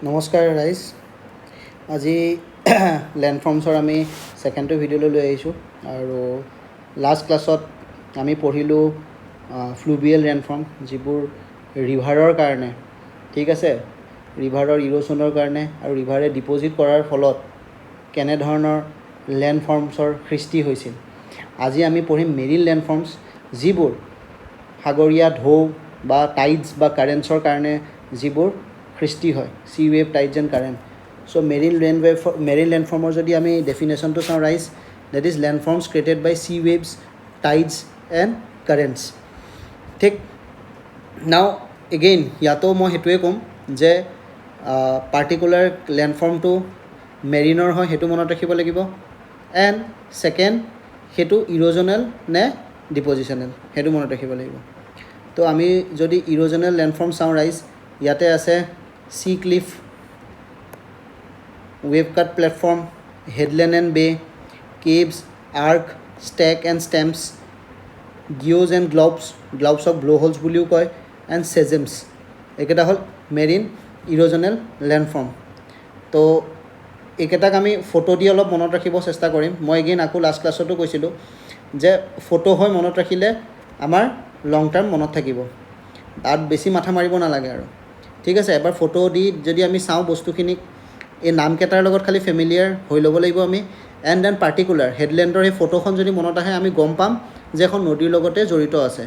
নমস্কাৰ ৰাইজ। আজি লেণ্ডফৰ্মছৰ আমি ছেকেণ্ডটো ভিডিঅ'লৈ লৈ আহিছোঁ আৰু লাষ্ট ক্লাছত আমি পঢ়িলোঁ ফ্লুভিয়েল লেণ্ডফৰ্ম, যিবোৰ ৰিভাৰৰ কাৰণে, ঠিক আছে, ৰিভাৰৰ ইৰ'শ্যনৰ কাৰণে আৰু ৰিভাৰে ডিপ'জিট কৰাৰ ফলত কেনেধৰণৰ লেণ্ডফৰ্মছৰ সৃষ্টি হৈছিল। আজি আমি পঢ়িম মেৰিন লেণ্ডফৰ্মছ, যিবোৰ সাগৰীয় ঢৌ বা টাইডছ বা কাৰেণ্টছৰ কাৰণে যিবোৰ সৃষ্টি হয়, sea wave, tides and current. So' marine লেণ্ডফৰ্মৰ যদি আমি ডেফিনেশ্যনটো চাওঁ ৰাইজ, that is landforms created by sea waves, tides and currents. ঠিক, নাও এগেইন ইয়াতো মই সেইটোৱে ক'ম যে পাৰ্টিকুলাৰ লেণ্ডফৰ্মটো মেৰিনৰ হয়, সেইটো মনত ৰাখিব লাগিব। এণ্ড ছেকেণ্ড, সেইটো ইৰ'জনেল নে ডিপ'জিশ্যনেল, সেইটো মনত ৰাখিব লাগিব। তো আমি যদি ইৰ'জনেল লেণ্ডফৰ্ম চাওঁ ৰাইজ, ইয়াতে আছে sea cliff, wave cut platform, headland and bay, caves, arch, stack and stumps, geos and গ্লাউবছক ব্ল' হোলছ বুলিও কয়, এণ্ড চেজেমছ। এইকেইটা হ'ল মেৰিন ইৰ'জনেল লেণ্ডফৰ্ম। তো এইকেইটাক আমি ফটো দি অলপ মনত ৰাখিব চেষ্টা কৰিম। মই এগেইন আকৌ লাষ্ট ক্লাছতো কৈছিলোঁ যে ফটো হৈ মনত ৰাখিলে আমাৰ লং টাৰ্ম মনত থাকিব, তাত বেছি মাথা মাৰিব নালাগে আৰু। ঠিক আছে, এবাৰ ফটো দি যদি আমি চাওঁ বস্তুখিনিক, এই নামকেইটাৰ লগত খালি ফেমিলিয়াৰ হৈ ল'ব লাগিব আমি। এণ্ড দেন পাৰ্টিকুলাৰ হেডলেণ্ডৰ সেই ফটোখন যদি মনত আহে, আমি গম পাম যে এখন নদীৰ লগতে জড়িত আছে।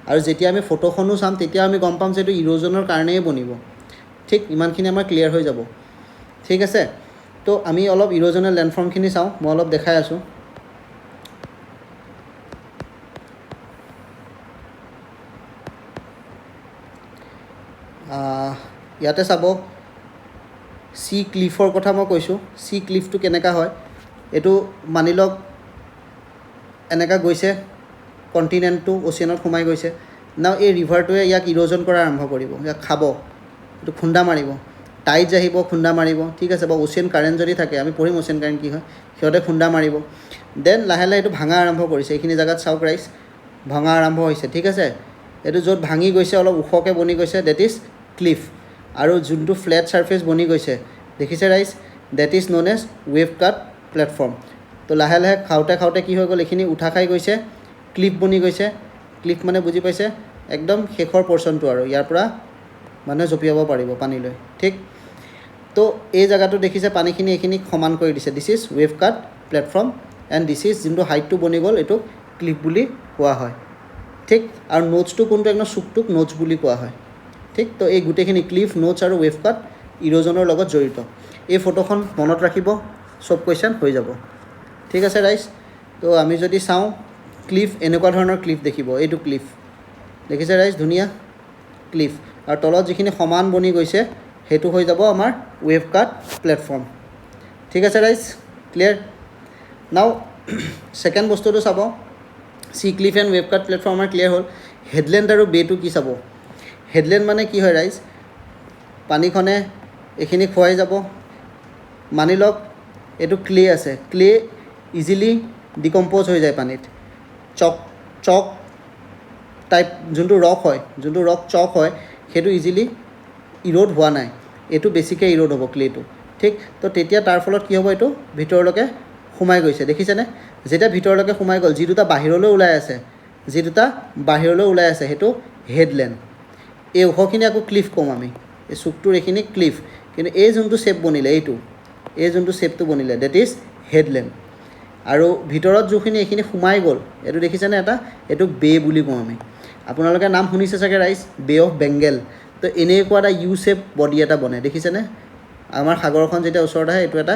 আৰু যেতিয়া আমি ফটোখনো চাম, তেতিয়া আমি গম পাম যে এইটো ইৰ'জনৰ কাৰণেই বনিব। ঠিক, ইমানখিনি আমাৰ ক্লিয়াৰ হৈ যাব। ঠিক আছে, তো আমি অলপ ইৰ'জনেল লেণ্ডফৰ্মখিনি চাওঁ। মই অলপ দেখাই আছোঁ। ইয়াতে চাব, চি ক্লিফৰ কথা মই কৈছোঁ। চি ক্লিফটো কেনেকুৱা হয়, এইটো মানি লওক এনেকুৱা গৈছে, কণ্টিনেণ্টটো অ'চিয়ানত সোমাই গৈছে। নাও এই ৰিভাৰটোৱে ইয়াক ইৰ'জন কৰা আৰম্ভ কৰিব, ইয়াক খাব, এইটো খুন্দা মাৰিব, টাইডছ আহিব, খুন্দা মাৰিব। ঠিক আছে, বা অ'চিয়ান কাৰেণ্ট যদি থাকে, আমি পঢ়িম অ'চিয়ান কাৰেণ্ট কি হয়, সিহঁতে খুন্দা মাৰিব। দেন লাহে লাহে এইটো ভাঙা আৰম্ভ কৰিছে। এইখিনি জেগাত চাওক ৰাইজ, ভঙা আৰম্ভ হৈছে। ঠিক আছে, এইটো য'ত ভাঙি গৈছে, অলপ ওখকৈ বনি গৈছে, ডেট ইজ ক্লিফ। আৰু যোনটো ফ্লেট ছাৰ্ফেচ বনি গৈছে, দেখিছে ৰাইজ, that is known as wave cut platform. তো লাহে লাহে খাওঁতে খাওঁতে কি হৈ গ'ল, এইখিনি উঠা খাই গৈছে, ক্লিফ বনি গৈছে। ক্লিফ মানে বুজি পাইছে, একদম শেষৰ পৰ্চনটো, আৰু ইয়াৰ পৰা মানুহে জঁপিয়াব পাৰিব পানীলৈ। ঠিক, তো এই জেগাটো দেখিছে, পানীখিনি এইখিনিক সমান কৰি দিছে। This is wave cut platform and this is যোনটো হাইটটো বনি গ'ল, এইটোক ক্লিফ বুলি কোৱা হয়। ঠিক, আৰু নোটছটো কোনটো, একদম চুকটোক নোটছ বুলি কোৱা হয়। ঠিক, তো এই গোটেইখিনি ক্লিফ, নোটছ আৰু ৱেভ কাট ইৰ'জনৰ লগত জড়িত। এই ফটোখন মনত ৰাখিব, চব কুৱেশ্যন হৈ যাব। ঠিক আছে ৰাইজ, তো আমি যদি চাওঁ, ক্লিফ এনেকুৱা ধৰণৰ ক্লিফ দেখিব, এইটো ক্লিফ দেখিছে ৰাইজ, ধুনীয়া ক্লিফ। আৰু তলত যিখিনি সমান বনি গৈছে, সেইটো হৈ যাব আমাৰ ৱেভ কাট প্লেটফৰ্ম। ঠিক আছে ৰাইজ, ক্লিয়াৰ। নাও ছেকেণ্ড বস্তুটো চাব, C cliff and wave cut platform আমাৰ ক্লিয়াৰ হ'ল। হেডলেণ্ড আৰু বেটো কি চাব। হেডলেণ্ড মানে কি হয় ৰাইজ, পানীখনে এইখিনি খুৱাই যাব। মানি লওক এইটো ক্লে আছে, ক্লে ইজিলি ডিকম্প'জ হৈ যায় পানীত। চক টাইপ যোনটো ৰক হয়, যোনটো ৰক চক হয়, সেইটো ইজিলি ইৰ'ড হোৱা নাই, এইটো বেছিকৈ ইৰ'ড হ'ব ক্লেটো। ঠিক, তো তেতিয়া তাৰ ফলত কি হ'ব, এইটো ভিতৰলৈকে সোমাই গৈছে, দেখিছেনে। যেতিয়া ভিতৰলৈকে সোমাই গ'ল, যি দুটা বাহিৰলৈ ওলাই আছে, সেইটো হেডলেণ্ড। এই ওখখিনি আকৌ ক্লিফ ক'ম আমি, এই চুকটোৰ এইখিনি ক্লিফ। কিন্তু এই যোনটো শ্বেপ বনিলে, এই যোনটো শ্বেপটো বনিলে, ডেট ইজ হেডলেণ্ড। আৰু ভিতৰত যোনখিনি এইখিনি সোমাই গ'ল, এইটো দেখিছেনে এটা, এইটোক বে বুলি কওঁ আমি। আপোনালোকে নাম শুনিছে চাগে ৰাইজ, বে অফ বেংগল। তো এনেকুৱা এটা ইউ শ্বেপ বডি এটা বনে, দেখিছেনে। আমাৰ সাগৰখন যেতিয়া ওচৰত আহে, এইটো এটা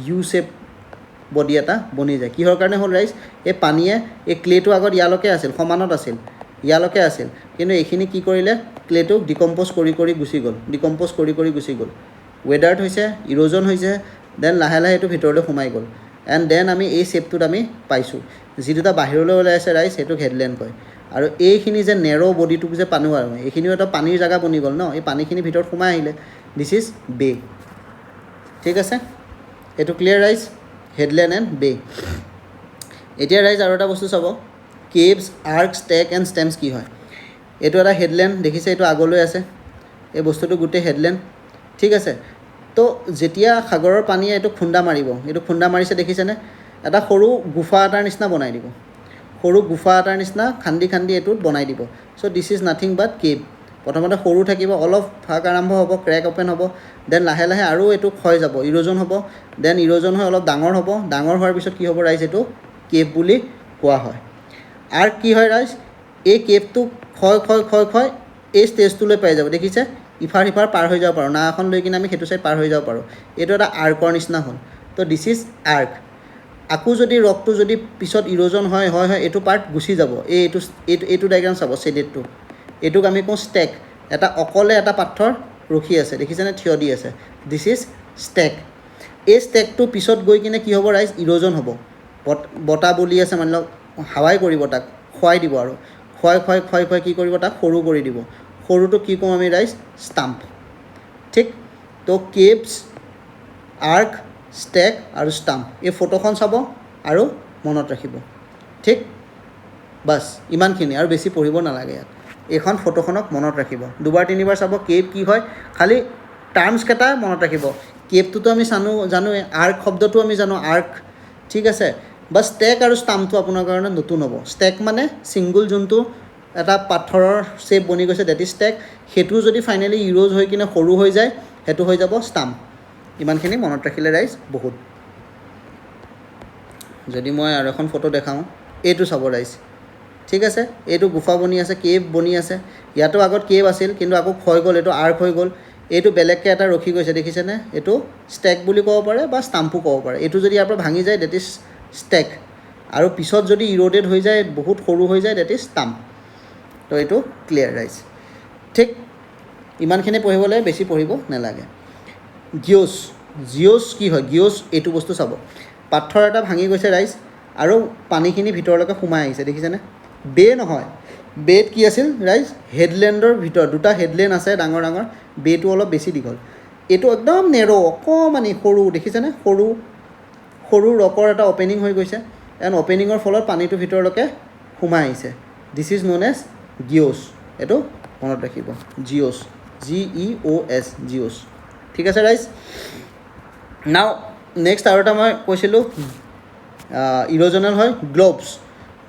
ইউ শ্বেপ বডি এটা বনি যায়। কিহৰ কাৰণে হ'ল ৰাইজ, এই পানীয়ে, এই ক্লেটো আগত ইয়ালৈকে আছিল, সমানত আছিল, ইয়ালৈকে আছিল, কিন্তু এইখিনি কি কৰিলে, ক্লেটোক ডিকম্প'জ কৰি গুচি গ'ল। ৱেডাৰ্ড হৈছে, ইৰ'জন হৈছে, দেন লাহে লাহে এইটো ভিতৰলৈ সোমাই গ'ল। এণ্ড দেন আমি এই শ্বেপটোত আমি পাইছোঁ। যি দুটা বাহিৰলৈ ওলাই আছে ৰাইজ, সেইটোক হেডলেণ্ড কয়। আৰু এইখিনি যে নেৰ' বডিটোক যে পানীও, আৰু এইখিনিও এটা পানীৰ জেগা বনি গ'ল ন, এই পানীখিনি ভিতৰত সোমাই আহিলে, দিছ ইজ বে। ঠিক আছে, এইটো ক্লিয়াৰ ৰাইজ, হেডলেণ্ড এণ্ড বে। এতিয়া ৰাইজ আৰু এটা বস্তু চাব, কেভছ, আৰ্ক, ষ্টেক এণ্ড ষ্টেম্পছ কি হয়। এইটো এটা হেডলেণ্ড, দেখিছে, এইটো আগলৈ আছে, এই বস্তুটো গোটেই হেডলেণ্ড। ঠিক আছে, তো যেতিয়া সাগৰৰ পানীয়ে এইটো খুন্দা মাৰিব, এইটো খুন্দা মাৰিছে দেখিছেনে, এটা সৰু গুফা এটাৰ নিচিনা বনাই দিব, সৰু গুফা এটাৰ নিচিনা খান্দি খান্দি এইটোত বনাই দিব। So' this is nothing but cave. প্ৰথমতে সৰু থাকিব, অলপ ফাক আৰম্ভ হ'ব, ক্ৰেক অ'পেন হ'ব, দেন লাহে লাহে আৰু এইটো ক্ষয় যাব, ইৰ'জন হ'ব, দেন ইৰ'জন হৈ অলপ ডাঙৰ হ'ব, ডাঙৰ হোৱাৰ পিছত কি হ'ব ৰাইজ, এইটো কেভ বুলি কোৱা হয়। আৰ্ক কি হয় ৰাইজ, এই কেভটো ক্ষয় ক্ষয় ক্ষয় ক্ষয় এই ষ্টেজটোলৈ পাই যাব, দেখিছে, ইফাৰ সিফাৰ পাৰ হৈ যাব পাৰোঁ, নাও এখন লৈ কিনে আমি সেইটো চাইড পাৰ হৈ যাব পাৰোঁ, এইটো এটা আৰ্কৰ নিচিনা হ'ল। তো দিছ ইজ আৰ্ক। আকৌ যদি ৰকটো যদি পিছত ইৰ'জন হয় এইটো পাৰ্ট গুচি যাব, এইটো ডায়েগ্ৰাম চাব, শ্বেডেডটো, এইটোক আমি কওঁ ষ্টেক। এটা অকলে এটা পাথৰ ৰখি আছে, দেখিছেনে, থিয় দি আছে, দিছ ইজ ষ্টেক। এই ষ্টেকটো পিছত গৈ কিনে কি হ'ব ৰাইজ, ইৰ'জন হ'ব, বতাহ বলি আছে, মানি লওক হাৱাই কৰিব তাক, খুৱাই দিব, আৰু খুৱাই খুৱাই খুৱাই খুৱাই কি কৰিব, তাক সৰু কৰি দিব, সৰুটো কি কওঁ আমি ৰাইজ, ষ্টাম্প। ঠিক, তো কেভছ, আৰ্ক, ষ্টেক আৰু ষ্টাম্প, এই ফটোখন চাব আৰু মনত ৰাখিব। ঠিক, বাছ ইমানখিনি, আৰু বেছি পঢ়িব নালাগে ইয়াত, এইখন ফটোখনক মনত ৰাখিব, দুবাৰ তিনিবাৰ চাব, কেভ কি হয়, খালি টাৰ্মছকেইটা মনত ৰাখিব। কেভটোতো আমি জানোৱে, আৰ্ক শব্দটো আমি জানো, আৰ্ক, ঠিক আছে, বা ষ্টেক আৰু ষ্টাম্পটো আপোনাৰ কাৰণে নতুন হ'ব। ষ্টেক মানে ছিংগুল যোনটো এটা পাথৰৰ শ্বেপ বনি গৈছে, ডেট ইজ ষ্টেক, সেইটো যদি ফাইনেলি ইৰ'জ হৈ কিনে সৰু হৈ যায়, সেইটো হৈ যাব ষ্টাম্প। ইমানখিনি মনত ৰাখিলে ৰাইজ বহুত। যদি মই আৰু এখন ফটো দেখাওঁ, এইটো চাব ৰাইজ, ঠিক আছে, এইটো গুফা বনি আছে, কেভ বনি আছে, ইয়াতো আগত কেভ আছিল কিন্তু আকৌ ক্ষয় গ'ল, এইটো আৰ্ক হৈ গ'ল, এইটো বেলেগকৈ এটা ৰখি গৈছে, দেখিছেনে, এইটো ষ্টেক বুলি ক'ব পাৰে বা ষ্টাম্পো ক'ব পাৰে। এইটো যদি ইয়াৰ পৰা ভাঙি যায়, ডেট ইজ ষ্টেক, আৰু পিছত যদি ইৰ'ডেড হৈ যায়, বহুত সৰু হৈ যায়, ডেট ইজ ষ্টাম্প। তো এইটো ক্লিয়াৰ ৰাইজ। ঠিক, ইমানখিনি পঢ়িবলৈ বেছি পঢ়িব নালাগে। গিয়'ছ, জিঅ'ছ কি হয়, গিয়'ছ এইটো বস্তু চাব, পাথৰ এটা ভাঙি গৈছে ৰাইজ, আৰু পানীখিনি ভিতৰলৈকে সোমাই আহিছে, দেখিছেনে, বে নহয়, বেত কি আছিল ৰাইজ, হেডলেণ্ডৰ ভিতৰত দুটা হেডলেণ্ড আছে ডাঙৰ ডাঙৰ, বেটো অলপ বেছি দীঘল, এইটো একদম নেৰ' অকণমানি সৰু, দেখিছেনে, সৰু সৰু ৰকৰ এটা অ'পেনিং হৈ গৈছে, এণ্ড অ'পেনিঙৰ ফলত পানীটো ভিতৰলৈকে সোমাই আহিছে, দিছ ইজ ন'ন এজ গিয়'ছ। এইটো মনত ৰাখিব, জিঅ'ছ, GEOS, জিঅ'ছ। ঠিক আছে ৰাইজ। নাও নেক্সট আৰু এটা মই কৈছিলোঁ ইৰ'জনেল হয়, গ্ল'ভছ।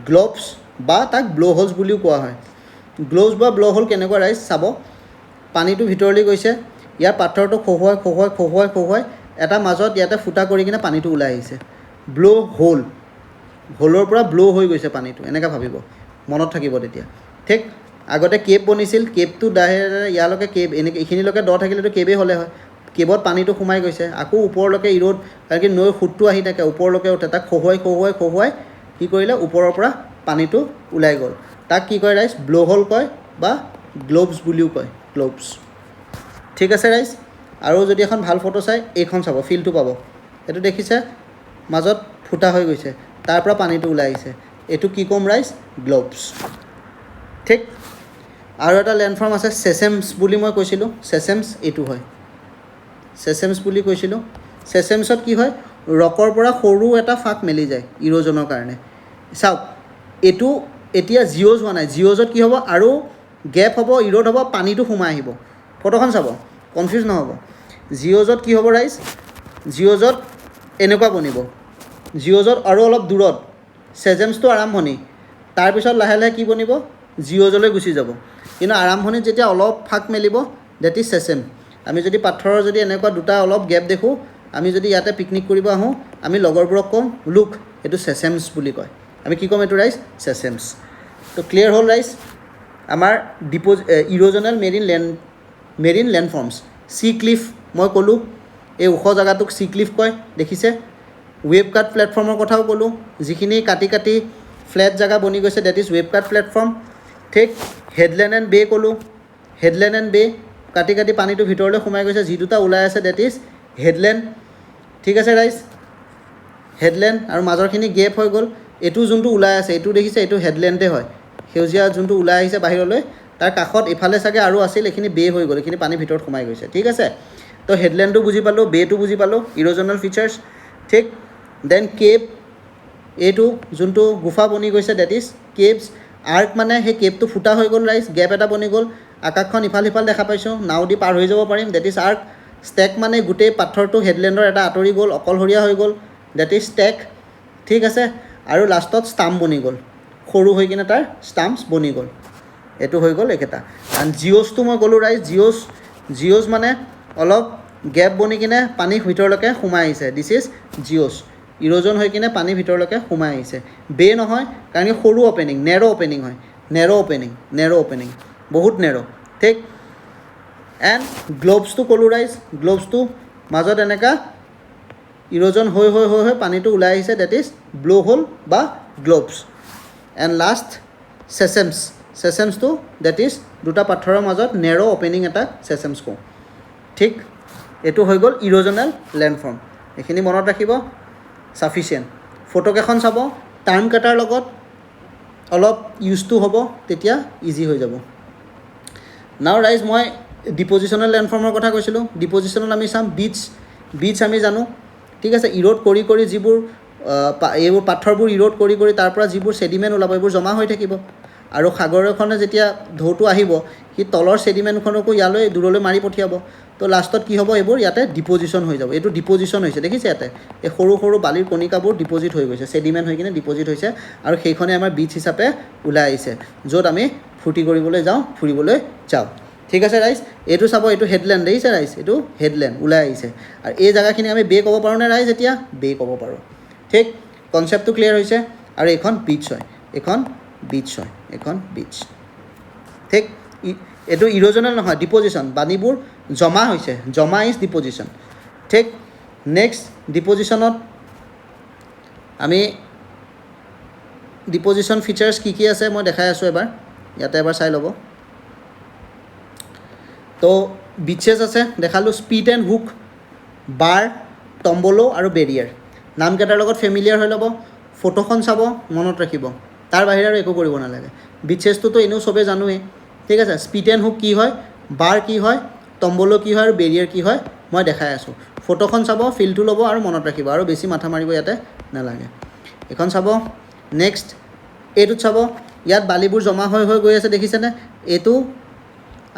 গ্ল'ভছ বা তাক ব্ল' হোলছ বুলিও কোৱা হয়। গ্ল'ভছ বা ব্ল' হোল কেনেকুৱা ৰাইজ চাব, পানীটো ভিতৰলৈ গৈছে, ইয়াৰ পাথৰটো খহুৱাই খহুৱাই খহুৱাই খহুৱাই এটা মাজত ইয়াতে ফুটা কৰি কিনে পানীটো ওলাই আহিছে, ব্ল' হোল, হোলৰ পৰা ব্ল' হৈ গৈছে পানীটো, এনেকৈ ভাবিব, মনত থাকিব তেতিয়া। ঠিক, আগতে কেভ বনিছিল, কেভটো ইয়ালৈকে কেভ, এনেকৈ এইখিনিলৈকে দ থাকিলেতো কেভেই হ'লে হয়, কেভত পানীটো সোমাই গৈছে, আকৌ ওপৰলৈকে ইৰ'ড, কাৰণ কি নৈৰ সোঁতটো আহি থাকে, ওপৰলৈকে উঠে, তাক খহুৱাই খহুৱাই খহুৱাই কি কৰিলে, ওপৰৰ পৰা পানীটো ওলাই গ'ল, তাক কি কয় ৰাইজ, ব্ল' হোল কয় বা গ্ল'ভছ বুলিও কয়, গ্ল'ভছ। ঠিক আছে ৰাইজ। আৰু যদি এখন ভাল ফটো চাই, এইখন চাব, ফিলটো পাব, এইটো দেখিছে, মাজত ফুটা হৈ গৈছে, তাৰ পৰা পানীটো ওলাই আহিছে, এইটো কি ক'ম ৰাইজ, গ্ল'ভছ। ঠিক, আৰু এটা লেণ্ডফৰ্ম আছে চেচেমছ বুলি মই কৈছিলোঁ, চেচেমছ এইটো হয়, চেচেমছ বুলি কৈছিলোঁ। চেচেমছত কি হয়, ৰকৰ পৰা সৰু এটা ফাঁক মেলি যায় ইৰ'জনৰ কাৰণে। চাওক, এইটো এতিয়া জিঅ'জ হোৱা নাই, জিঅ'জত কি হ'ব, আৰু গেপ হ'ব, ইৰ'ড হ'ব, পানীটো সোমাই আহিব, ফটোখন চাব, কনফিউজ নহ'ব। জিঅ'জত কি হ'ব ৰাইজ, জিঅ'জত এনেকুৱা বনিব, জিঅ'জত আৰু অলপ দূৰত চেচেমছটো আৰম্ভণি, তাৰপিছত লাহে লাহে কি বনিব, জিঅ'জলৈ গুচি যাব, কিন্তু আৰম্ভণিত যেতিয়া অলপ ফাঁক মেলিব, ডেট ইজ চেচেম। আমি যদি পাথৰৰ যদি এনেকুৱা দুটা অলপ গেপ দেখোঁ, আমি যদি ইয়াতে পিকনিক কৰিব আহোঁ, আমি লগৰবোৰক ক'ম, লুক এইটো চেচেমছ বুলি কয়, আমি কি ক'ম, এইটো ৰাইজ চেচেমছ। তো ক্লিয়াৰ হ'ল ৰাইজ আমাৰ ইৰ'জনেল মেৰিন লেণ্ডফৰ্মছ। চি ক্লিফ মই ক'লোঁ, এই ওখ জেগাটোক চি ক্লিফ কয়, দেখিছে, ৱেভ কাট প্লেটফৰ্মৰ কথাও ক'লোঁ, যিখিনি কাটি কাটি ফ্লেট জেগা বনি গৈছে, that is wave cut platform. ঠিক, হেডলেণ্ড এণ্ড বে ক'লোঁ, হেডলেণ্ড এণ্ড বে, কাটি কাটি পানীটো ভিতৰলৈ সোমাই গৈছে, যি দুটা ওলাই আছে ডেট ইজ হেডলেণ্ড। ঠিক আছে ৰাইজ, হেডলেণ্ড, আৰু মাজৰখিনি গেপ হৈ গ'ল, এইটো যোনটো ওলাই আছে, এইটো দেখিছে, এইটো হেডলেণ্ডে হয়, সেউজীয়া যোনটো ওলাই আহিছে বাহিৰলৈ, তাৰ কাষত ইফালে চাগে আৰু আছিল, এইখিনি বে হৈ গ'ল, এইখিনি পানীৰ ভিতৰত সোমাই গৈছে। ঠিক আছে, তো হেডলেণ্ডটো বুজি পালোঁ, বেটো বুজি পালোঁ, ইৰ'জনেল ফিচাৰ্ছ। ঠিক, দেন কেভ, এইটো যোনটো গুফা বনি গৈছে, ডেট ইজ কেভছ। আৰ্ক মানে সেই কেভটো ফুটা হৈ গ'ল ৰাইজ, গেপ এটা বনি গ'ল, আকাশখন ইফাল সিফাল দেখা পাইছোঁ, নাও দি পাৰ হৈ যাব পাৰিম, ডেট ইজ আৰ্ক। ষ্টেক মানে গোটেই পাথৰটো হেডলেণ্ডৰ এটা আঁতৰি গ'ল, অকলশৰীয়া হৈ গ'ল, ডেট ইজ ষ্টেক, ঠিক আছে। আৰু লাষ্টত ষ্টাম্প বনি গ'ল, সৰু হৈ কিনে তাৰ ষ্টাম্পছ বনি গ'ল, এইটো হৈ গ'ল একেটা। এণ্ড জিঅ'ছটো মই ক'লোঁ ৰাইজ, জিঅ'ছ মানে অলপ গেপ বনি কিনে পানীৰ ভিতৰলৈকে সোমাই আহিছে, দিছ ইজ জিঅ'ছ, ইৰ'জন হৈ কিনে পানীৰ ভিতৰলৈকে সোমাই আহিছে। বে নহয়, কাৰণ কি সৰু অ'পেনিং, নেৰ' অ'পেনিং হয়, নেৰ' অ'পেনিং, বহুত নেৰ', ঠিক। এণ্ড গ্ল'ভছটো ক'লোঁ ৰাইজ, গ্ল'ভছটো মাজত এনেকা ইৰ'জন হৈ হৈ হৈ হৈ পানীটো ওলাই আহিছে, ডেট ইজ ব্ল' হোল বা গ্ল'ভছ। এণ্ড লাষ্ট চেচেমছটো ডেট ইজ দুটা পাথৰৰ মাজত নেৰ' অ'পেনিং এটা চেচেমছ কওঁ, ঠিক। এইটো হৈ গ'ল ইৰ'জনেল লেণ্ডফৰ্ম, এইখিনি মনত ৰাখিব, ছাফিচিয়েণ্ট। ফটোকেইখন চাব, টাৰ্ম কেইটাৰ লগত অলপ ইউজটো হ'ব, তেতিয়া ইজি হৈ যাব। নাও ৰাইজ মই ডিপ'জিশ্যনেল লেণ্ডফৰ্মৰ কথা কৈছিলোঁ। ডিপ'জিশ্যনত আমি চাম বিটছ আমি জানো, ঠিক আছে। ইৰ'ড কৰি কৰি যিবোৰ এইবোৰ পাথৰবোৰ ইৰ'ড কৰি কৰি তাৰ পৰা যিবোৰ ছেডিমেণ্ট ওলাব, এইবোৰ জমা হৈ থাকিব। আৰু সাগৰখনে যেতিয়া ঢৌটো আহিব, সি তলৰ ছেডিমেণ্টখনকো ইয়ালৈ দূৰলৈ মাৰি পঠিয়াব। তো লাষ্টত কি হ'ব, এইবোৰ ইয়াতে ডিপ'জিশ্যন হৈ যাব। এইটো ডিপ'জিশ্যন হৈছে, দেখিছে ইয়াতে এই সৰু সৰু বালিৰ কণিকাবোৰ ডিপ'জিট হৈ গৈছে, ছেডিমেণ্ট হৈ কিনে ডিপ'জিট হৈছে, আৰু সেইখনে আমাৰ বিচ হিচাপে ওলাই আহিছে, য'ত আমি ফূৰ্তি কৰিবলৈ যাওঁ, ফুৰিবলৈ যাওঁ, ঠিক আছে ৰাইজ। এইটো চাব, এইটো হেডলেণ্ড, দেখিছে ৰাইজ, এইটো হেডলেণ্ড ওলাই আহিছে। আৰু এই জেগাখিনি আমি বে ক'ব পাৰোঁনে ৰাইজ, এতিয়া বে ক'ব পাৰোঁ, ঠিক। কনচেপ্টটো ক্লিয়াৰ হৈছে। আৰু এইখন বিচ হয়, এইখন বিচ, ঠিক। এইটো ইৰ'জনেল নহয়, ডিপ'জিশ্যন, পানীবোৰ জমা হৈছে, জমা ইজ ডিপ'জিশ্যন, ঠিক। নেক্সট ডিপ'জিশ্যনত আমি ডিপ'জিশ্যন ফিচাৰ্ছ কি কি আছে মই দেখাই আছোঁ এবাৰ, ইয়াতে এবাৰ চাই ল'ব। তো বিচেছ আছে দেখালোঁ, স্পীড এণ্ড হুক, বাৰ, টম্বলো আৰু বেৰিয়াৰ, নামকেইটাৰ লগত ফেমিলিয়াৰ হৈ ল'ব। ফটোখন চাব, মনত ৰাখিব, তাৰ বাহিৰে আৰু একো কৰিব নালাগে। বিচেছটোতো এনেও চবেই জানোৱেই, ঠিক আছে। স্পীড এণ্ড হুক কি হয়, বাৰ কি হয়, টম্বলো কি হয়, আৰু বেৰিয়াৰ কি হয় মই দেখাই আছোঁ। ফটোখন চাব, ফিলটো ল'ব আৰু মনত ৰাখিব, আৰু বেছি মাথা মাৰিব ইয়াতে নালাগে। এইখন চাব। নেক্সট এইটোত চাব, ইয়াত বালিবোৰ জমা হৈ হৈ গৈ আছে, দেখিছেনে। এইটো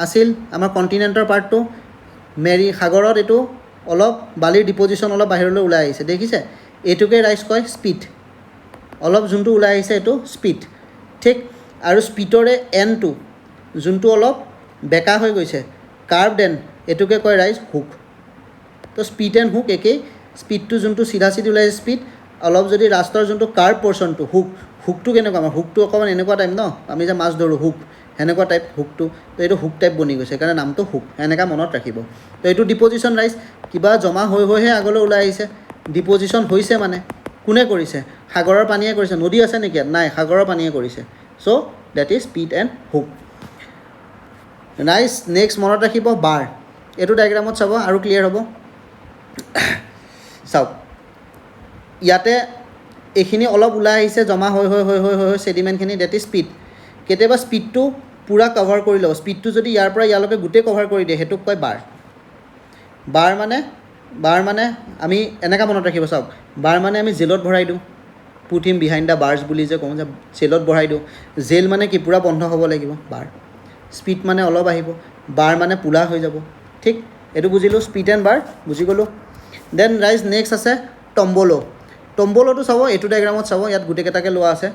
আছিল আমাৰ কণ্টিনেণ্টৰ পাৰ্টটো, সাগৰত এইটো অলপ বালিৰ ডিপ'জিশ্যন অলপ বাহিৰলৈ ওলাই আহিছে, দেখিছে। এইটোকে ৰাইজ কয় স্পীড, অলপ যোনটো ওলাই আহিছে এইটো স্পীড, ঠিক। আৰু স্পীডৰে এণ্ডটো যোনটো অলপ বেকা হৈ গৈছে, কাৰ্ভড এণ্ড, এইটোকে কয় ৰাইজ হুক। তো স্পীড এণ্ড হুক একেই, স্পীডটো যোনটো চিধা চিধি ওলাই আহিছে স্পীড, অলপ যদি ৰাস্তাৰ যোনটো কাৰ্ভ পৰ্চনটো হুকটো কেনেকুৱা, আমাৰ হুকটো অকণমান এনেকুৱা টাইপ ন, আমি যে মাছ ধৰোঁ হুক, সেনেকুৱা টাইপ হুকটো। তো এইটো হুক টাইপ বনি গৈছে, সেইকাৰণে নামটো হুক, এনেকুৱা মনত ৰাখিব। তো এইটো ডিপ'জিশ্যন ৰাইজ, কিবা জমা হৈ হৈহে আগলৈ ওলাই আহিছে, ডিপ'জিশ্যন হৈছে মানে কোনে কৰিছে, সাগৰৰ পানীয়ে কৰিছে। নদী আছে নেকি ইয়াত, নাই, সাগৰৰ পানীয়ে কৰিছে। So' that is spit and hook ৰাইজ। নেক্সট মনত ৰাখিব বাৰ, এইটো ডায়েগ্ৰামত চাব আৰু ক্লিয়াৰ হ'ব। চাওক, ইয়াতে এইখিনি অলপ ওলাই আহিছে, জমা হৈ হৈ হৈ হৈ হৈ ছেডিমেণ্টখিনি, ডেট ইজ স্পীড। কেতিয়াবা স্পীডটো পূৰা কভাৰ কৰি ল'ব, স্পীডটো যদি ইয়াৰ পৰা ইয়ালৈকে গোটেই কভাৰ কৰি দিয়ে, সেইটোক কয় বাৰ। বাৰ মানে আমি এনেকৈ মনত ৰাখিব, চাওক, বাৰ মানে আমি জেলত ভৰাই দিওঁ, পুট হিম বিহাইণ্ড দ্য বাৰ্ছ বুলি যে কওঁ, যে জেলত ভৰাই দিওঁ। জেল মানে কি, পূৰা বন্ধ হ'ব লাগিব, বাৰ। স্পীড মানে অলপ আহিব, বাৰ মানে পোলা হৈ যাব, ঠিক। এইটো বুজিলোঁ, স্পীড এণ্ড বাৰ বুজি গ'লোঁ। দেন ৰাইজ নেক্সট আছে টম্বলো। টম্বলোটো চাব, এইটো ডায়েগ্ৰামত চাব, ইয়াত গোটেইকেইটাকে লোৱা আছে।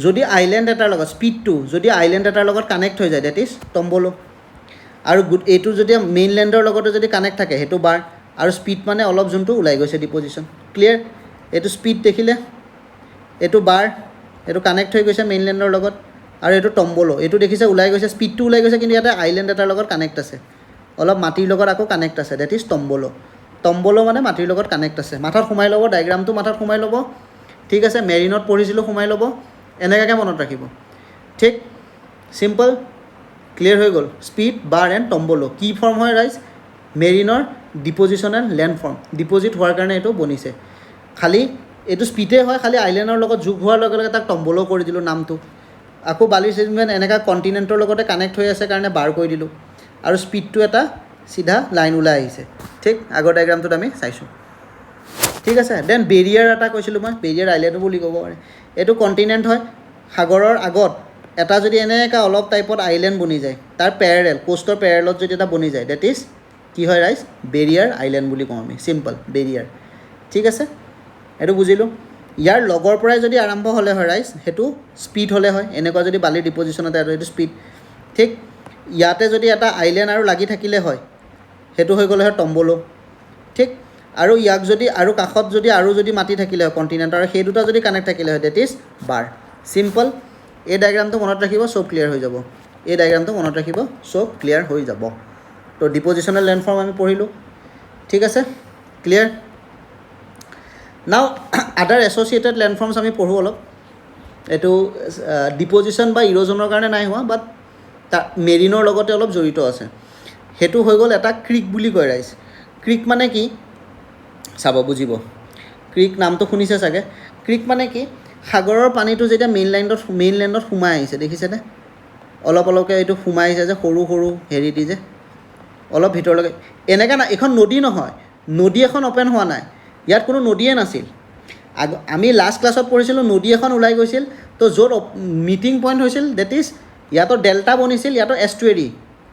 যদি আইলেণ্ড এটাৰ লগত স্পীডটো যদি আইলেণ্ড এটাৰ লগত কানেক্ট হৈ যায়, ডেট ইজ টম্বলো। আৰু এইটো যদি মেইনলেণ্ডৰ লগতে যদি কানেক্ট থাকে, সেইটো বাৰ। আৰু স্পীড মানে অলপ যোনটো ওলাই গৈছে ডিপ'জিশ্যন, ক্লিয়াৰ। এইটো স্পীড দেখিলে, এইটো বাৰ, এইটো কানেক্ট হৈ গৈছে মেইনলেণ্ডৰ লগত। আৰু এইটো টম্বলো, এইটো দেখিছে ওলাই গৈছে, স্পীডটো ওলাই গৈছে, কিন্তু ইয়াতে আইলেণ্ড এটাৰ লগত কানেক্ট আছে, অলপ মাটিৰ লগত আকৌ কানেক্ট আছে, ডেট ইজ টম্বলো। টম্বলো মানে মাটিৰ লগত কানেক্ট আছে। মাথাত সোমাই ল'ব, ডায়েগ্ৰামটো মাথাত সোমাই ল'ব, ঠিক আছে। মেৰিনত পঢ়িছিলোঁ, সোমাই ল'ব, এনেকুৱাকৈ মনত ৰাখিব, ঠিক। চিম্পল, ক্লিয়াৰ হৈ গ'ল। স্পীড, বাৰ এণ্ড টম্বলো কি ফৰ্ম হয় ৰাইজ, মেৰিনৰ ডিপ'জিশ্যনেল লেণ্ড ফৰ্ম, ডিপ'জিট হোৱাৰ কাৰণে এইটো বনিছে। খালি এইটো স্পীডেই হয়, খালি আইলেণ্ডৰ লগত যোগ হোৱাৰ লগে লগে তাক টম্বলো কৰি দিলোঁ নামটো। আকৌ বালিৰ ছেডিমেণ্ট এনেকুৱা কণ্টিনেণ্টৰ লগতে কানেক্ট হৈ আছে কাৰণে বাৰ কৰি দিলোঁ। আৰু স্পীডটো এটা চিধা লাইন ওলাই আহিছে, ঠিক। আগৰ ডায়েগ্ৰামটোত আমি চাইছোঁ, ঠিক আছে। দেন বেৰিয়াৰ এটা কৈছিলোঁ মই, বেৰিয়াৰ আইলেণ্ডো বুলি ক'ব পাৰে। এইটো কণ্টিনেণ্ট হয়, সাগৰৰ আগত এটা যদি এনেকৈ অলপ টাইপত আইলেণ্ড বনি যায়, তাৰ পেৰেৰেল, কোষ্টৰ পেৰেৰেলত যদি এটা বনি যায়, ডেট ইজ কি কি হয় ৰাইজ বেৰিয়াৰ আইলেণ্ড বুলি কওঁ আমি চিম্পল বেৰিয়াৰ ঠিক আছে এইটো বুজিলোঁ ইয়াৰ লগৰ পৰাই যদি আৰম্ভ হ'লে হয় ৰাইজ সেইটো স্পীড হ'লে হয় এনেকুৱা যদি বালিৰ ডিপজিশ্যনতে আৰু এইটো স্পীড ঠিক ইয়াতে যদি এটা আইলেণ্ড আৰু লাগি থাকিলে হয় সেইটো হৈ গ'লে হয় টম্বলো ঠিক আৰু ইয়াক যদি আৰু কাষত যদি আৰু যদি মাটি থাকিলে হয় কণ্টিনেণ্ট আৰু সেই দুটা যদি কানেক্ট থাকিলে হয় ডেট ইজ বাৰ চিম্পল এই ডায়েগ্ৰামটো মনত ৰাখিব চব ক্লিয়াৰ হৈ যাব এই ডায়েগ্ৰামটো মনত ৰাখিব চব ক্লিয়াৰ হৈ যাব তো ডিপজিশ্যনেল লেণ্ডফৰ্ম আমি পঢ়িলোঁ ঠিক আছে ক্লিয়াৰ নাও আদাৰ এছ'চিয়েটেড লেণ্ডফৰ্মছ আমি পঢ়োঁ অলপ এইটো ডিপজিশ্যন বা ইৰ'জনৰ কাৰণে নাই হোৱা বাট তাৰ মেৰিনৰ লগতে অলপ জড়িত আছে সেইটো হৈ গ'ল এটা ক্ৰিক বুলি কয় ৰাইজ ক্ৰিক মানে কি চাব বুজিব ক্ৰিক নামটো শুনিছে চাগে ক্ৰিক মানে কি সাগৰৰ পানীটো যেতিয়া মেইনলেণ্ডত সোমাই আহিছে দেখিছেনে অলপ অলপকৈ এইটো সোমাই আহিছে যে সৰু সৰু হেৰি দি যে অলপ ভিতৰলৈকে এনেকৈ না এইখন নদী নহয় নদী এখন অ'পেন হোৱা নাই ইয়াত কোনো নদীয়ে নাছিল আমি লাষ্ট ক্লাছত পঢ়িছিলোঁ নদী এখন ওলাই গৈছিল তো য'ত মিটিং পইণ্ট হৈছিল ডেট ইজ ইয়াতো ডেল্টা বনিছিল ইয়াতো এষ্টুৱেৰী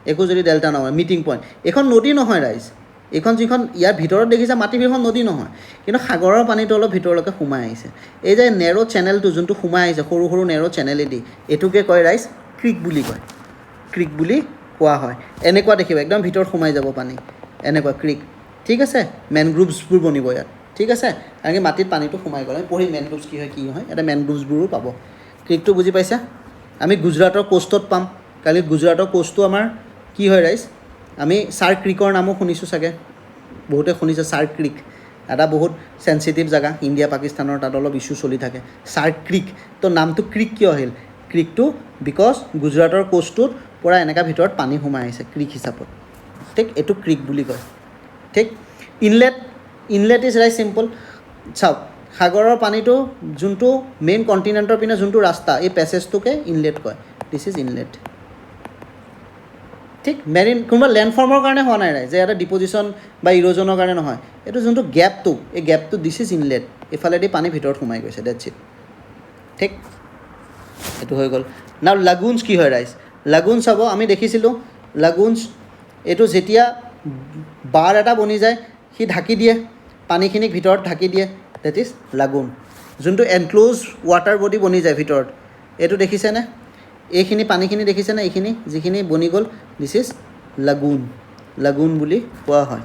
একো যদি ডেল্টা নহয় মিটিং পইণ্ট এইখন নদী নহয় ৰাইজ এইখন যিখন ইয়াৰ ভিতৰত দেখিছে মাটিবিলখন নদী নহয় কিন্তু সাগৰৰ পানীটো অলপ ভিতৰলৈকে সোমাই আহিছে এই যে নেৰ' চেনেলটো যোনটো সোমাই আহিছে সৰু সৰু নেৰ' চেনেলেদি এইটোকে কয় ৰাইজ ক্ৰিক বুলি কয় ক্ৰিক বুলি কোৱা হয় এনেকুৱা দেখিব একদম ভিতৰত সোমাই যাব পানী এনেকুৱা ক্ৰিক ঠিক আছে মেনগ্ৰুভছবোৰ বনিব ইয়াত ঠিক আছে কাৰণ কি মাটিত পানীটো সোমাই গ'লে আমি পঢ়ি মেনগ্ৰুভছ কি হয় এটা মেনগ্ৰুভছবোৰো পাব ক্ৰিকটো বুজি পাইছা আমি গুজৰাটৰ কোষ্টত পাম কালি গুজৰাটৰ কোষ্টটো আমাৰ কি হয় ৰাইজ আমি চাৰ্ক ক্ৰিকৰ নামো শুনিছোঁ চাগে বহুতে শুনিছে চাৰ্ক ক্ৰিক এটা বহুত চেঞ্চিটিভ জেগা ইণ্ডিয়া পাকিস্তানৰ তাত অলপ ইছ্যু চলি থাকে চাৰ্ক ক্ৰিক তো নামটো ক্ৰিক কিয় আহিল ক্ৰিকটো বিকজ গুজৰাটৰ কোষ্টটোত পৰা এনেকুৱা ভিতৰত পানী সোমাই আহিছে ক্ৰিক হিচাপত ঠিক এইটো ক্ৰিক বুলি কয় ঠিক ইনলেট ইজ ৰাইজ চিম্পল চাওক সাগৰৰ পানীটো যোনটো মেইন কণ্টিনেণ্টৰ পিনে যোনটো ৰাস্তা এই পেচেজটোকে ইনলেট কয় দিছ ইজ ইনলেট ঠিক মেৰিন কোনোবা লেণ্ডফৰ্মৰ কাৰণে হোৱা নাই যে এটা ডিপজিশ্যন বা ইৰ'জনৰ কাৰণে নহয় এইটো যোনটো গেপটো এই গেপটো দিছ ইজ ইনলেট এইফালেদি পানী ভিতৰত সোমাই গৈছে ডেটছ ইট ঠিক এইটো হৈ গ'ল নাও লাগুনছ কি হয় ৰাইজ লাগুনছ চাব আমি দেখিছিলোঁ লাগুনছ এইটো যেতিয়া বাৰ এটা বনি যায় সি ঢাকি দিয়ে পানীখিনিক ভিতৰত ঢাকি দিয়ে ডেট ইজ লাগুন যোনটো এনক্ল'জ ৱাটাৰ বডি বনি যায় ভিতৰত এইটো দেখিছেনে এইখিনি পানীখিনি দেখিছেনে এইখিনি যিখিনি বনি গ'ল দিছ ইজ লাগুন বুলি কোৱা হয়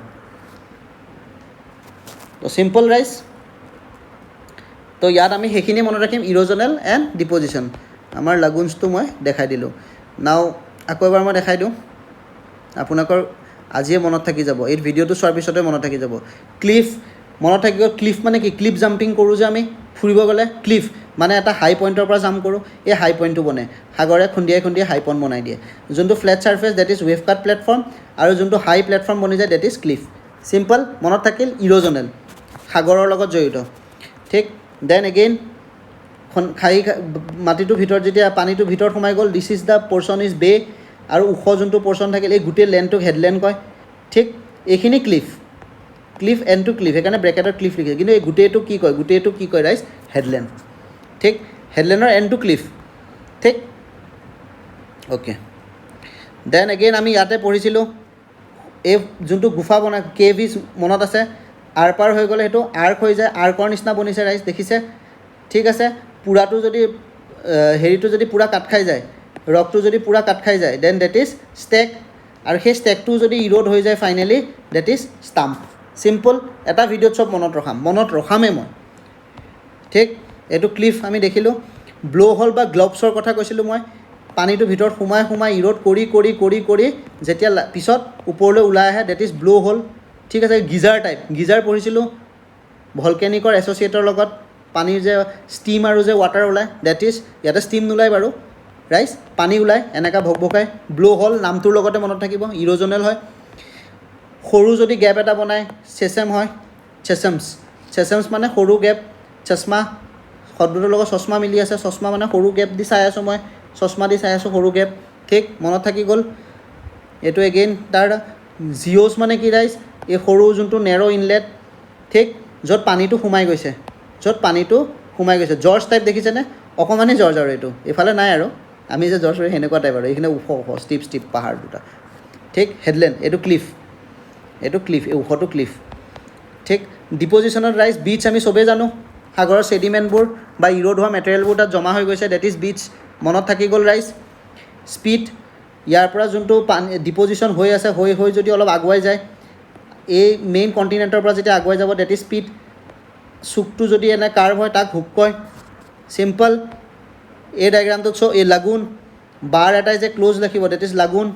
তো চিম্পল ৰাইজ তো ইয়াত আমি সেইখিনি মনত ৰাখিম ইৰ'জনেল এণ্ড ডিপজিশ্যন আমাৰ লাগুনছটো মই দেখাই দিলোঁ নাও আকৌ এবাৰ মই দেখাই দিওঁ আপোনালোকৰ আজিয়ে মনত থাকি যাব এই ভিডিঅ'টো চোৱাৰ পিছতে মনত থাকি যাব ক্লিফ মনত থাকিব ক্লিফ মানে কি ক্লিফ জাম্পিং কৰোঁ যে আমি ফুৰিব গ'লে ক্লিফ মানে এটা হাই পইণ্টৰ পৰা জাম্প কৰোঁ এই হাই পইণ্টটো বনে সাগৰে খুন্দিয়াই হাই পইণ্ট বনাই দিয়ে যোনটো flat surface that is wave cut platform আৰু যোনটো হাই প্লেটফৰ্ম বনি যায় ডেট ইজ ক্লিফ চিম্পল মনত থাকিল ইৰ'জনেল সাগৰৰ লগত জড়িত ঠিক দেন এগেইন মাটিটোৰ ভিতৰত যেতিয়া পানীটোৰ ভিতৰত সোমাই গ'ল this is the portion is bay আৰু ওখ যোনটো পৰ্চন থাকিল এই গোটেই লেণ্ডটোক হেডলেণ্ড কয় ঠিক এইখিনি ক্লিফ এণ্ডটো ক্লিফ সেইকাৰণে ব্ৰেকেটত ক্লিফ লিখিছে কিন্তু এই গোটেইটো কি কয় ৰাইজ হেডলেণ্ড ঠিক হেডলেণ্ডৰ এণ্ডটো ক্লিফ ঠিক অ'কে দেন এগেইন আমি ইয়াতে পঢ়িছিলোঁ এই যোনটো গুফা বনাই কেভ ইজ মনত আছে আৰ পাৰ হৈ গ'লে সেইটো আৰ্ক হৈ যায় আৰ্কৰ নিচিনা বনিছে ৰাইজ দেখিছে ঠিক আছে পুৰাটো যদি হেৰিটো যদি পূৰা কাট খাই যায় ৰকটো যদি পূৰা কাট খাই যায় দেন ডেট ইজ ষ্টেক আৰু সেই ষ্টেকটো যদি ইৰ'ড হৈ যায় finally that is stump simple এটা ভিডিঅ'ত চব মনত ৰখামেই মই ঠিক এইটো ক্লিফ আমি দেখিলোঁ ব্ল' হল বা গ্লভছৰ কথা কৈছিলোঁ মই পানীটো ভিতৰত সোমাই ইৰ'ড কৰি যেতিয়া পিছত ওপৰলৈ ওলাই আহে ডেট ইজ ব্ল' হল ঠিক আছে গিজাৰ পঢ়িছিলোঁ ভলকেনিকৰ এছ'চিয়েটৰ লগত পানীৰ যে ষ্টিম আৰু যে ৱাটাৰ ওলায় ডেট ইজ ইয়াতে ষ্টিম নোলায় বাৰু ৰাইজ পানী ওলায় এনেকুৱা ভকভকাই ব্ল' হল নামটোৰ লগতে মনত থাকিব ইৰ'জনেল হয় সৰু যদি গেপ এটা বনায় চেচেম হয় চেচেমছ মানে সৰু গেপ চশমা শব্দটোৰ লগত চশমা মিলি আছে চশমা মানে সৰু গেপ দি চাই আছোঁ মই চশমা দি চাই আছোঁ সৰু গেপ ঠিক মনত থাকি গ'ল এইটো এগেইন তাৰ জিঅ'ছ মানে কি ৰাইজ এই সৰু যোনটো নেৰ' ইনলেট ঠিক য'ত পানীটো সোমাই গৈছে জৰ্জ টাইপ দেখিছেনে অকণমানেই জৰ্জ আৰু এইটো এইফালে নাই আৰু আমি যে জৰ্জ সেনেকুৱা টাইপ আৰু এইখিনি ওখ ষ্টিপ পাহাৰ দুটা ঠিক হেডলেণ্ড এইটো ক্লিফ এইটো ক্লিফ, এই ওখটো ক্লিফ। ঠিক, ডিপজিশ্যনত ৰাইজ বিচ আমি চবেই জানো, সাগৰৰ ছেডিমেণ্টবোৰ বা ইৰ'ড হোৱা মেটেৰিয়েলবোৰ তাত জমা হৈ গৈছে, ডেট ইজ বিচ। মনত থাকি গ'ল ৰাইজ। স্পীড, ইয়াৰ পৰা যোনটো পানী ডিপজিশ্যন হৈ আছে, হৈ যদি অলপ আগুৱাই যায়, এই মেইন কণ্টিনেণ্টৰ পৰা যেতিয়া আগুৱাই যাব, ডেট ইজ স্পীড। চুকটো যদি এনে কাৰ্ভ হয় তাক হুক কয়। চিম্পল। এই ডায়েগ্ৰামটোত এই লাগুন, বাৰ এটাই যে ক্ল'জ লিখিব, ডেট ইজ লাগুন।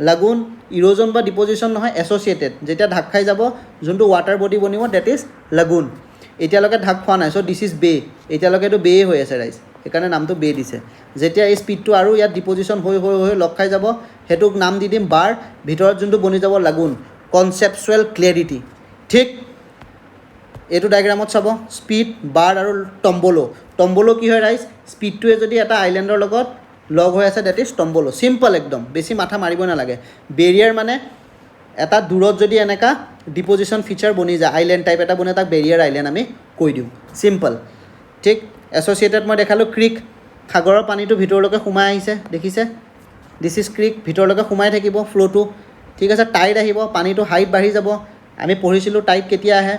লাগুন ইৰ'জন বা ডিপজিশ্যন নহয়, এছ'চিয়েটেড। যেতিয়া ঢাক খাই যাব যোনটো ৱাটাৰ বডি বনিব, ডেট ইজ লাগুন। এতিয়ালৈকে ঢাক খোৱা নাই, চ' দিছ ইজ বে। এতিয়ালৈকে এইটো বেয়ে হৈ আছে ৰাইজ, সেইকাৰণে নামটো বে দিছে। যেতিয়া এই স্পীডটো আৰু ইয়াত ডিপজিশ্যন হৈ লগ খাই যাব, সেইটোক নাম দি দিম বাৰ, ভিতৰত যোনটো বনি যাব লাগুন। কনচেপচুৱেল ক্লিয়াৰিটি। ঠিক, এইটো ডায়েগ্ৰামত চাব, স্পীড, বাৰ আৰু টম্বলো। টম্বলো কি হয় ৰাইজ? স্পীডটোৱে যদি এটা আইলেণ্ডৰ লগত লগ হৈ আছে, ডেট ইজ টম্বলো। চিম্পল একদম, বেছি মাথা মাৰিব নালাগে। বেৰিয়াৰ মানে এটা দূৰত যদি এনেকা ডিপজিশ্যন ফিচাৰ বনি যায়, আইলেণ্ড টাইপ এটা বনে, তাক বেৰিয়াৰ আইলেণ্ড আমি কৈ দিওঁ। চিম্পল। ঠিক, এছ'চিয়েটেড মই দেখালোঁ ক্ৰিক, সাগৰৰ পানীটো ভিতৰলৈকে সোমাই আহিছে, দেখিছে? দিছ ইজ ক্ৰিক, ভিতৰলৈকে সোমাই থাকিব ফ্ল'টো। ঠিক আছে, টাইড আহিব, পানীটো হাইট বাঢ়ি যাব। আমি পঢ়িছিলোঁ টাইড কেতিয়া আহে,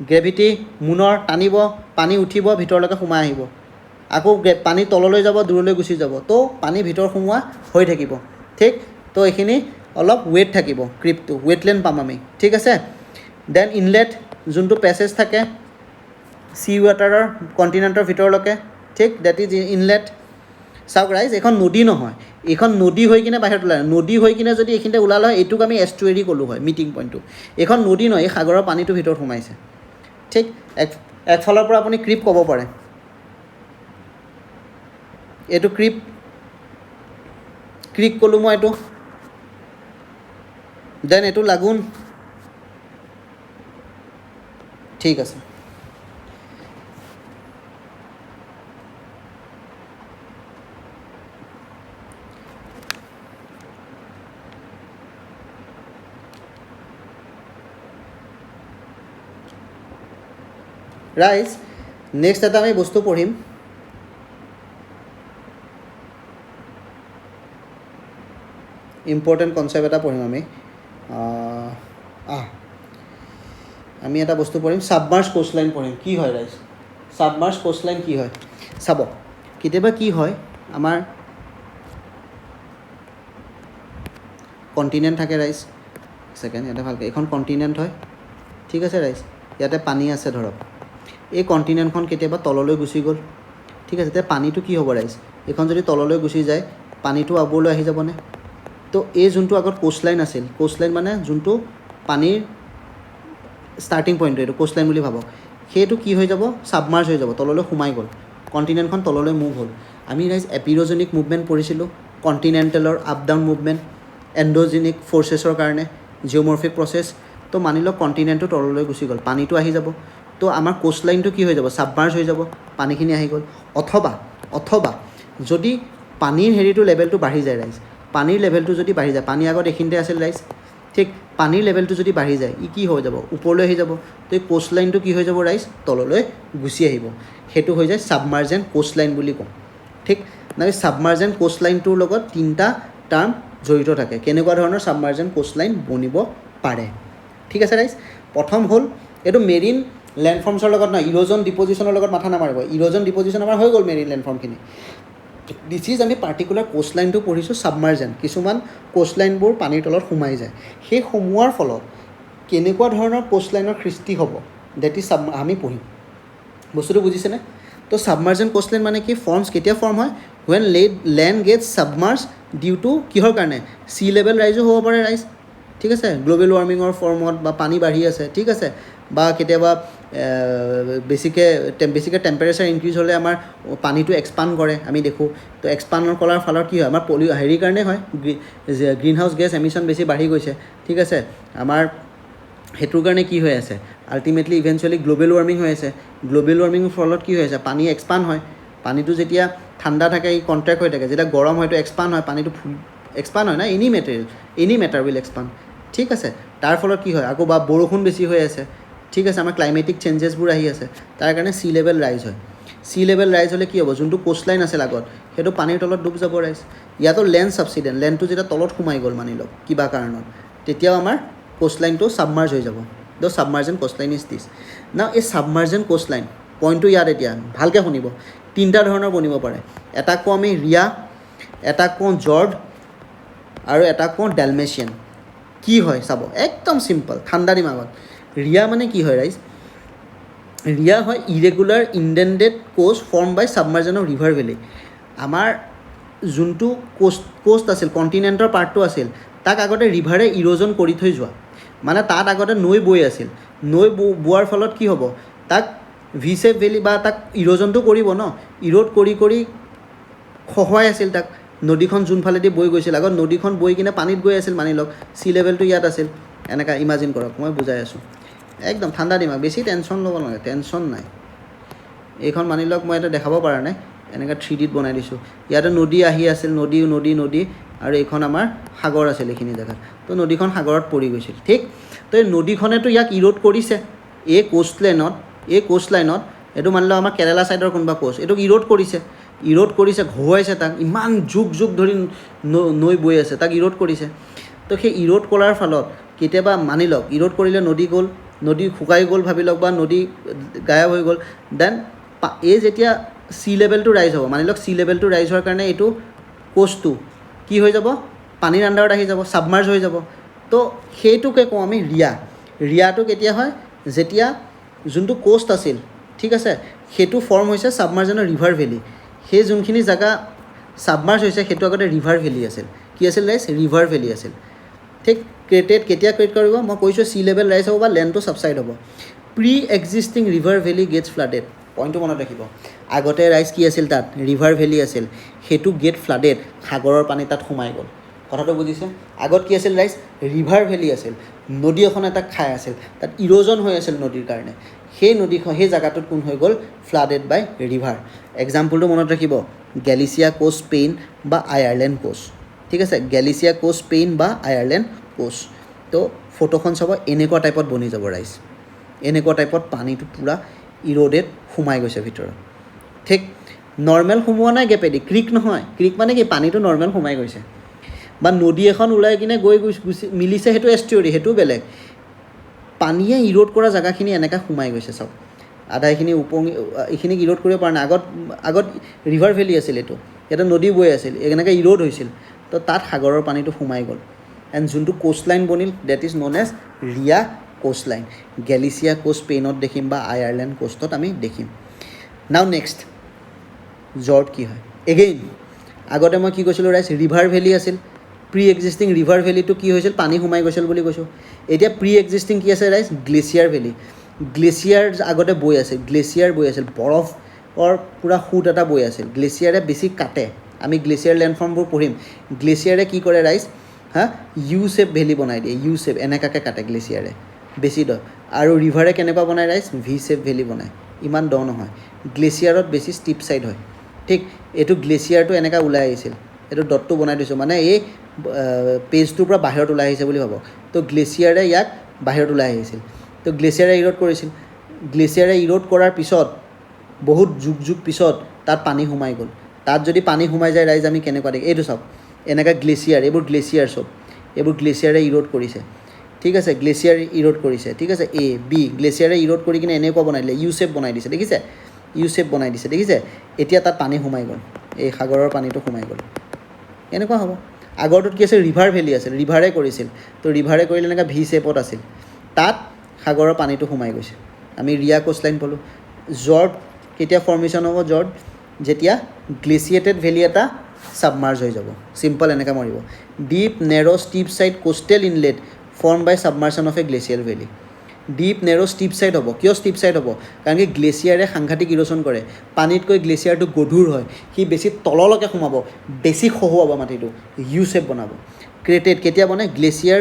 গ্ৰেভিটি মুনৰ টানিব, পানী উঠিব, ভিতৰলৈকে সোমাই আহিব। আকৌ পানী তললৈ যাব, দূৰলৈ গুচি যাব, তো পানী ভিতৰ সোমোৱা হৈ থাকিব। ঠিক, তো এইখিনি অলপ ৱেট থাকিব ক্ৰিপটো, ৱেটলেণ্ড পাম আমি। ঠিক আছে, দেন ইনলেট, যোনটো পেছেজ থাকে চি ৱাটাৰৰ কণ্টিনেণ্টৰ ভিতৰলৈকে। ঠিক, ডেট ইজ ইনলেট। চাওক ৰাইজ, এইখন নদী নহয়, এইখন নদী হৈ কিনে বাহিৰত ওলায়। নদী হৈ কিনে যদি এইখিনিতে ওলালে হয়, এইটোক আমি এষ্টুৱেৰী ক'লোঁ হয়, মিটিং পইণ্টটো। এইখন নদী নহয়, এই সাগৰৰ পানীটো ভিতৰত সোমাইছে। ঠিক, একফালৰ পৰা আপুনি ক্ৰিপ ক'ব পাৰে, এইটো ক্ৰিপ, ক্ৰিক ক'লোঁ মই এইটো। দেন এইটো লাগুন। ঠিক আছে, ৰাইজ নেক্সট এটা আমি বস্তু পঢ়িম, ইম্পৰ্টেণ্ট কনচেপ্ট এটা পঢ়িম আমি এটা বস্তু পঢ়িম, ছাবমাৰ্জ কোষ্টলাইন পঢ়িম। কি হয় ৰাইজ, ছাবমাৰ্জ কোষ্টলাইন কি হয়? চাব, কেতিয়াবা কি হয়, আমাৰ কণ্টিনেণ্ট থাকে ৰাইজ, ছেকেণ্ড ইয়াতে ভালকৈ, এইখন কণ্টিনেণ্ট হয়। ঠিক আছে ৰাইজ, ইয়াতে পানী আছে ধৰক, এই কণ্টিনেণ্টখন কেতিয়াবা তললৈ গুচি গ'ল। ঠিক আছে, এতিয়া পানীটো কি হ'ব ৰাইজ, এইখন যদি তললৈ গুচি যায়, পানীটো ওপৰলৈ আহি যাবনে? তো এই যোনটো আগত কোষ্টলাইন আছিল, কোষ্টলাইন মানে যোনটো পানীৰ ষ্টাৰ্টিং পইণ্টটো, এইটো কোষ্টলাইন বুলি ভাবক, সেইটো কি হৈ যাব, ছাবমাৰ্জ হৈ যাব, তললৈ সোমাই গ'ল, কণ্টিনেণ্টখন তললৈ মুভ হ'ল। আমি ৰাইজ এপিৰ'জেনিক মুভমেণ্ট পঢ়িছিলোঁ, কণ্টিনেণ্টেলৰ আপ ডাউন মুভমেণ্ট, এণ্ড'জেনিক ফ'ৰ্চেছৰ কাৰণে, জিঅ'মৰ্ফিক প্ৰচেছ। তো মানি লওক কণ্টিনেণ্টটো তললৈ গুচি গ'ল, পানীটো আহি যাব, তো আমাৰ কোষ্টলাইনটো কি হৈ যাব, ছাবমাৰ্জ হৈ যাব, পানীখিনি আহি গ'ল। অথবা যদি পানীৰ লেভেলটো বাঢ়ি যায় ৰাইজ, পানীৰ লেভেলটো যদি বাঢ়ি যায়, পানী আগত এইখিনিতে আছিল ৰাইজ। ঠিক, পানীৰ লেভেলটো যদি বাঢ়ি যায়, ই কি হৈ যাব, ওপৰলৈ আহি যাব, তো এই কোষ্টলাইনটো কি হৈ যাব ৰাইজ, তললৈ গুচি আহিব। সেইটো হৈ যায় ছাবমাৰ্জেণ্ট কোষ্টলাইন বুলি কওঁ। ঠিক, এই ছাবমাৰ্জেণ্ট কোষ্টলাইনটোৰ লগত 3টা টাৰ্ম জড়িত থাকে, কেনেকুৱা ধৰণৰ ছাবমাৰ্জেণ্ট কোষ্টলাইন বনিব পাৰে। ঠিক আছে ৰাইজ, প্ৰথম হ'ল এইটো মেৰিন লেণ্ডফৰ্মছৰ লগত নহয়, ইৰ'জন ডিপজিশ্যনৰ লগত মাথা নামাৰিব। ইৰ'জন ডিপজিশ্যন আমাৰ হৈ গ'ল মেৰিন লেণ্ডফৰ্মখিনি। দিছ ইজ আমি পাৰ্টিকুলাৰ কোষ্টলাইনটো পঢ়িছোঁ ছাবমাৰ্জেণ্ট, কিছুমান কোষ্টলাইনবোৰ পানীৰ তলত সোমাই যায়, সেই সোমোৱাৰ ফলত কেনেকুৱা ধৰণৰ কোষ্টলাইনৰ সৃষ্টি হ'ব, ডেট ইজ আমি পঢ়িম। বস্তুটো বুজিছেনে? তো ছাবমাৰ্জেণ্ট কোষ্টলাইন মানে কি, ফৰ্মছ কেতিয়া ফৰ্ম হয়, when land gets submerge due to কিহৰ কাৰণে, চি লেভেল ৰাইজো হ'ব পাৰে ৰাইজ। ঠিক আছে, গ্ল'বেল ৱাৰ্মিঙৰ ফৰ্মত, বা পানী বাঢ়ি আছে, ঠিক আছে, বা কেতিয়াবা বেছিকৈ টেম্পাৰেচাৰ ইনক্ৰিজ হ'লে আমাৰ পানীটো এক্সপাণ্ড কৰে, আমি দেখোঁ। তো এক্সপাণ্ড কৰাৰ ফলত কি হয়, আমাৰ হেৰিৰ কাৰণে হয়, গ্ৰীণ হাউচ গেছ এমিশ্যন বেছি বাঢ়ি গৈছে। ঠিক আছে, আমাৰ সেইটোৰ কাৰণে কি হৈ আছে, আল্টিমেটলি ইভেঞ্চুৱেলি গ্ল'বেল ৱাৰ্মিং হৈ আছে। গ্ল'বেল ৱাৰ্মিঙৰ ফলত কি হৈ আছে, পানী এক্সপাণ্ড হয়। পানীটো যেতিয়া ঠাণ্ডা থাকে ই কণ্ট্ৰেক্ট হৈ থাকে, যেতিয়া গৰম হয়তো এক্সপাণ্ড হয়, পানীটো এক্সপাণ্ড হয় না, এনি মেটাৰ উইল এক্সপাণ্ড। ঠিক আছে, তাৰ ফলত কি হয়, আকৌ বা বৰষুণ বেছি হৈ আছে। ঠিক আছে, আমাৰ ক্লাইমেটিক চেঞ্জেছবোৰ আহি আছে, তাৰ কাৰণে চি লেভেল ৰাইজ হয়। চি লেভেল ৰাইজ হ'লে কি হ'ব, যোনটো কোষ্টলাইন আছিল আগত, সেইটো পানীৰ তলত ডুব যাব ৰাইজ। ইয়াতো লেণ্ড ছাবচিডেণ্ট, লেণ্ডটো যেতিয়া তলত সোমাই গ'ল মানি লওক কিবা কাৰণত, তেতিয়াও আমাৰ কোষ্টলাইনটো ছাবমাৰ্জ হৈ যাব। দ ছাবমাৰ্জেন কোষ্টলাইন ইজ দিছ। নাও এই ছাবমাৰ্জেন কোষ্টলাইন পইণ্টটো ইয়াত এতিয়া ভালকৈ শুনিব, তিনিটা ধৰণৰ বনিব পাৰে। এটা কওঁ আমি ৰিয়া, এটা কওঁ জৰ্ড, আৰু এটা কওঁ ডালমেচিয়ান। কি হয় চাব, একদম চিম্পল, ঠাণ্ডা দিমাগত। ৰিয়া মানে কি হয় ৰাইজ? ৰিয়া হয় irregular indented coast form by submergence of river valley. আমাৰ যোনটো কোষ্ট আছিল, কণ্টিনেণ্টৰ পাৰ্টটো আছিল, তাক আগতে ৰিভাৰে ইৰ'জন কৰি থৈ যোৱা। মানে তাত আগতে নৈ বৈ আছিল, নৈ বোৱাৰ ফলত কি হ'ব, তাক ভি শেপ ভেলী বা তাক ইৰ'জনটো কৰিব ন, ইৰ'ড কৰি কৰি খহাই আছিল তাক। নদীখন যোনফালেদি বৈ গৈছিল, আগত নদীখন বৈ কিনে পানীত গৈ আছিল, মানি লওক চি লেভেলটো ইয়াত আছিল, এনেকুৱা ইমাজিন কৰক, মই বুজাই আছোঁ। একদম ঠাণ্ডা দিমাগ, বেছি টেনশ্যন ল'ব নালাগে, টেনশ্যন নাই। এইখন মানি লওক মই এটা দেখাব পৰা নাই, এনেকৈ 3Dত বনাই দিছোঁ। ইয়াতে নদী আহি আছিল, নদী নদী নদী, আৰু এইখন আমাৰ সাগৰ আছিল এইখিনি জেগাত। তো নদীখন সাগৰত পৰি গৈছিল, ঠিক। তো এই নদীখনেতো ইয়াক ইৰ'ড কৰিছে, এই কোষ্টলাইনত এইটো মানি লওক আমাৰ কেৰেলা ছাইডৰ কোনোবা কোষ্ট, এইটোক ইৰ'ড কৰিছে, ঘঁহুৱাইছে তাক, ইমান যুগ ধৰি নৈ বৈ আছে, তাক ইৰ'ড কৰিছে। তো সেই ইৰ'ড কৰাৰ ফলত কেতিয়াবা মানি লওক ইৰ'ড কৰিলে নদী গ'ল, নদী শুকাই গ'ল ভাবি লওক, বা নদী গায়ব হৈ গ'ল। দেন এই যেতিয়া চি লেভেলটো ৰাইজ হ'ব, মানি লওক চি লেভেলটো ৰাইজ হোৱাৰ কাৰণে এইটো কোষ্টটো কি হৈ যাব, পানীৰ আণ্ডাৰত আহি যাব, ছাবমাৰ্জ হৈ যাব। তো সেইটোকে কওঁ আমি ৰিয়া। ৰিয়াটো কেতিয়া হয়, যেতিয়া যোনটো কোষ্ট আছিল, ঠিক আছে, সেইটো ফৰ্ম হৈছে ছাবমাৰ্জেনৰ ৰিভাৰ ভেলী। সেই যোনখিনি জেগা ছাবমাৰ্জ হৈছে সেইটো আগতে ৰিভাৰ ভেলী আছিল। কি আছিল ৰাইজ? ৰিভাৰ ভেলী আছিল, ঠিক। ক্ৰিয়েটেড কেতিয়া ক্ৰিয়েট কৰিব, মই কৈছোঁ চি লেভেল ৰাইজ হ'ব বা লেণ্ডটো ছাবছাইড হ'ব। Pre existing river valley gets flooded. পইণ্টটো মনত ৰাখিব, আগতে ৰাইজ কি আছিল, তাত ৰিভাৰ ভেলী আছিল, সেইটো গেট ফ্লাডেড, সাগৰৰ পানী তাত সোমাই গ'ল। কথাটো বুজিছে? আগত কি আছিল ৰাইজ? ৰিভাৰ ভেলী আছিল, নদী এখন এটা খাই আছিল, তাত ইৰ'জন হৈ আছিল নদীৰ কাৰণে। সেই নদীখন, সেই জেগাটোত কোন হৈ গ'ল? ফ্লাডেড বাই ৰিভাৰ। এক্সাম্পলটো মনত ৰাখিব, গেলিচিয়া কোষ্ট স্পেইন বা আয়াৰলেণ্ড কোষ্ট, ঠিক আছে, গেলিচিয়া কোষ্ট স্পেইন বা আয়াৰলেণ্ড কোষ্ট। তো ফটোখন চাব, এনেকুৱা টাইপত বনি যাব ৰাইজ, এনেকুৱা টাইপত পানীটো পূৰা ইৰ'ডেড সোমাই গৈছে ভিতৰত, ঠিক। নৰ্মেল সোমোৱা নাই গেপেদি, ক্ৰিক নহয়, ক্ৰিক মানে কি, পানীটো নৰ্মেল সোমাই গৈছে। বা নদী এখন ওলাই কিনে গুচি মিলিছে, সেইটো এষ্টিউৰি, সেইটো বেলেগ। পানীয়ে ইৰ'ড কৰা জেগাখিনি এনেকৈ সোমাই গৈছে চাওক, আধা এইখিনি এইখিনিক ইৰ'ড কৰিব পৰা নাই। আগত ৰিভাৰ ভেলী আছিল, এইটো ইয়াতে নদী বৈ আছিল, এনেকৈ ইৰ'ড হৈছিল, তো তাত সাগৰৰ পানীটো সোমাই গ'ল। এণ্ড যোনটো কোষ্টলাইন বনিল, that is known as ria coastline. Galicia coast স্পেইনত দেখিম বা আয়াৰলেণ্ড কোষ্টত আমি দেখিম। নাও নেক্সট, জৰ্ড কি হয়? এগেইন আগতে মই কি কৈছিলোঁ ৰাইজ, ৰিভাৰ ভেলী আছিল। প্ৰি এক্সিষ্টিং ৰিভাৰ ভেলীটো কি হৈছিল, পানী সোমাই গৈছিল বুলি কৈছোঁ। এতিয়া প্ৰি এক্সিষ্টিং কি আছে ৰাইজ? Glacier valley. গ্লেচিয়াৰ আগতে বৈ আছিল, বৰফৰ পূৰা সোঁত এটা বৈ আছিল। গ্লেচিয়াৰে বেছি কাটে, আমি গ্লেচিয়াৰ লেণ্ডফৰ্মবোৰ পঢ়িম। গ্লেচিয়াৰে কি কৰে ৰাইজ, ইউ শেপ ভেলী বনাই দিয়ে, ইউ শেপ, এনেকুৱাকৈ কাটে গ্লেচিয়াৰে, বেছি দ। আৰু ৰিভাৰে কেনেকুৱা বনায় ৰাইজ? ভি শেপ ভেলী বনায়, ইমান দ নহয়। গ্লেচিয়াৰত বেছি ষ্টিপ ছাইড হয়, ঠিক। এইটো গ্লেচিয়াৰটো এনেকৈ ওলাই আহিছিল, এইটো ডটটো বনাই দিছোঁ, মানে এই পেজটোৰ পৰা বাহিৰত ওলাই আহিছে বুলি ভাবক। তো গ্লেচিয়াৰে ইয়াক বাহিৰত ওলাই আহিছিল, তো গ্লেচিয়াৰে ইৰ'ড কৰিছিল। গ্লেচিয়াৰে ইৰ'ড কৰাৰ পিছত বহুত যুগ পিছত তাত পানী সোমাই গ'ল। তাত যদি পানী সোমাই যায় ৰাইজ, আমি কেনেকুৱা দেখি, এইটো চাওক, এনেকৈ গ্লেচিয়াৰ, এইবোৰ গ্লেচিয়াৰ চব, এইবোৰ গ্লেচিয়াৰে ইৰ'ড কৰিছে, ঠিক আছে। গ্লেচিয়াৰ ইৰ'ড কৰিছে, ঠিক আছে। এ বি গ্লেচিয়াৰে ইৰ'ড কৰি কিনে এনেকুৱা বনাই দিলে, ইউ শেপ বনাই দিছে, দেখিছে? ইউ শেপ বনাই দিছে, দেখিছে? এতিয়া তাত পানী সোমাই গ'ল, এই সাগৰৰ পানীটো সোমাই গ'ল, এনেকুৱা হ'ব। আগৰটোত কি আছিল? ৰিভাৰ ভেলী আছিল, ৰিভাৰে কৰিছিল, তো ৰিভাৰে কৰিলে এনেকৈ ভি শেপত আছিল, তাত সাগৰৰ পানীটো সোমাই গৈছে। আমি ৰিয়া কোষ্টলাইন পালোঁ। জৰ্ড কেতিয়া ফৰ্মেশ্যন হ'ব? জৰ্ড যেতিয়া গ্লেচিয়েটেড ভেলী এটা ছাবমাৰ্জ হৈ যাব, চিম্পল এনেকৈ মৰিব। Deep narrow' steep side coastal inlet form by submergence of a glacial valley. Deep narrow' steep side হ'ব, কিয় ষ্টিপ ছাইড হ'ব? কাৰণ কি গ্লেচিয়াৰে সাংঘাতিক ইৰ'চন কৰে, পানীতকৈ গ্লেচিয়াৰটো গধুৰ হয়, সি বেছি তললৈকে সোমাব, বেছি খহুৱাব মাটিটো, ইউ শেপ বনাব। ক্ৰিয়েটেড কেতিয়া বনে? গ্লেচিয়াৰ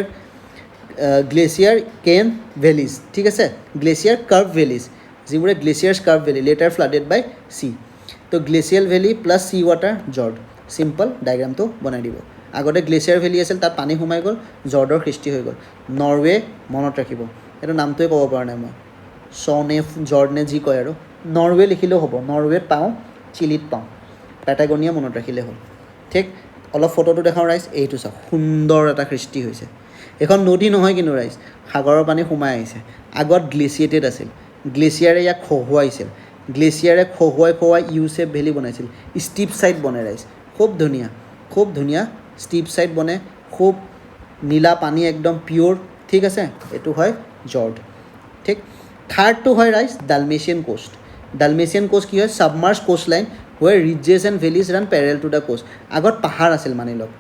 কেন ভেলীজ, ঠিক আছে, গ্লেচিয়াৰ কাৰ্ভ ভেলীজ, যিবোৰে glaciers carved valley later flooded by sea. তো glacial valley plus sea water, fjord. Simple ডায়েগ্ৰামটো বনাই দিব। আগতে গ্লেচিয়াৰ ভেলী আছিল, তাত পানী সোমাই গ'ল, জৰ্ডৰ সৃষ্টি হৈ গ'ল। নৰৱে মনত ৰাখিব, এইটো নামটোৱে ক'ব পৰা নাই মই, শ্বনে জৰ্ডনে যি কয় আৰু, নৰৱে লিখিলেও হ'ব, নৰৱেত পাওঁ, চিলিত পাওঁ, পেটাগনিয়া মনত ৰাখিলে হ'ল, ঠিক। অলপ ফটোটো দেখাওঁ ৰাইজ, এইটো চাওক, সুন্দৰ এটা সৃষ্টি হৈছে। এখন নদী নহয় কিন্তু ৰাইজ, সাগৰৰ পানী সোমাই আহিছে। আগত গ্লেচিয়েটেড আছিল, গ্লেচিয়াৰে ইয়াক খহুৱাইছিল, গ্লেচিয়াৰে খহুৱাই ইউ শেপ ভেলী বনাইছিল। ষ্টিপ ছাইড বনে ৰাইজ, খুব ধুনীয়া ষ্টিপ ছাইড বনে, খুব নীলা পানী একদম পিয়'ৰ, ঠিক আছে। এইটো হয় জৰ্ড, ঠিক। থাৰ্ডটো হয় ৰাইজ ডালমেচিয়ান কোষ্ট। ডালমেচিয়ান কোষ্ট কি হয়? Submerged coast line where ridges and valleys run parallel to the coast. আগত পাহাৰ আছিল, মানি লওক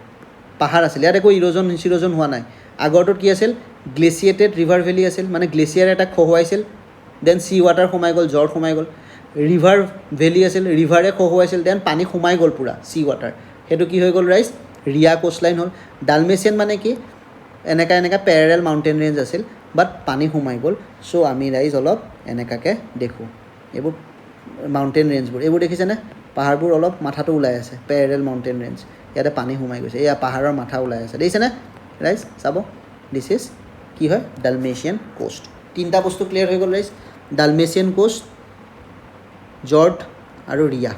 পাহাৰ আছিল, ইয়াত একো ইৰ'জন হোৱা নাই। আগৰটোত কি আছিল? গ্লেচিয়েটেড ৰিভাৰ ভেলী আছিল, মানে গ্লেচিয়াৰ এটা খহুৱাইছিল, দেন চি ৱাটাৰ সোমাই গ'ল, জৰ্ড সোমাই গ'ল। ৰিভাৰ ভেলী আছিল, ৰিভাৰে খহুৱাইছিল, দেন পানী সোমাই গ'ল পূৰা চি ৱাটাৰ, সেইটো কি হৈ গ'ল ৰাইজ? ৰিয়া কোষ্ট লাইন হ'ল। ডালমেচিয়ান মানে কি? এনেকা পেৰেল মাউণ্টেইন ৰেঞ্জ আছিল, বাট পানী সোমাই গ'ল। চ' আমি ৰাইজ অলপ এনেকুৱাকৈ দেখোঁ এইবোৰ মাউণ্টেইন ৰেঞ্জবোৰ, এইবোৰ দেখিছেনে? পাহাৰবোৰ অলপ মাথাটো ওলাই আছে, পেৰেল মাউণ্টেইন ৰেঞ্জ, ইয়াতে পানী সোমাই গৈছে, এয়া পাহাৰৰ মাথা ওলাই আছে, দেখিছেনে ৰাইজ? চাব, দিছ ইজ কি হয়? ডালমেচিয়ান কোষ্ট। তিনিটা বস্তু ক্লিয়াৰ হৈ গ'ল ৰাইজ, ডালমেচিয়ান কোষ্ট, জৰ্ড আৰু ৰিয়া।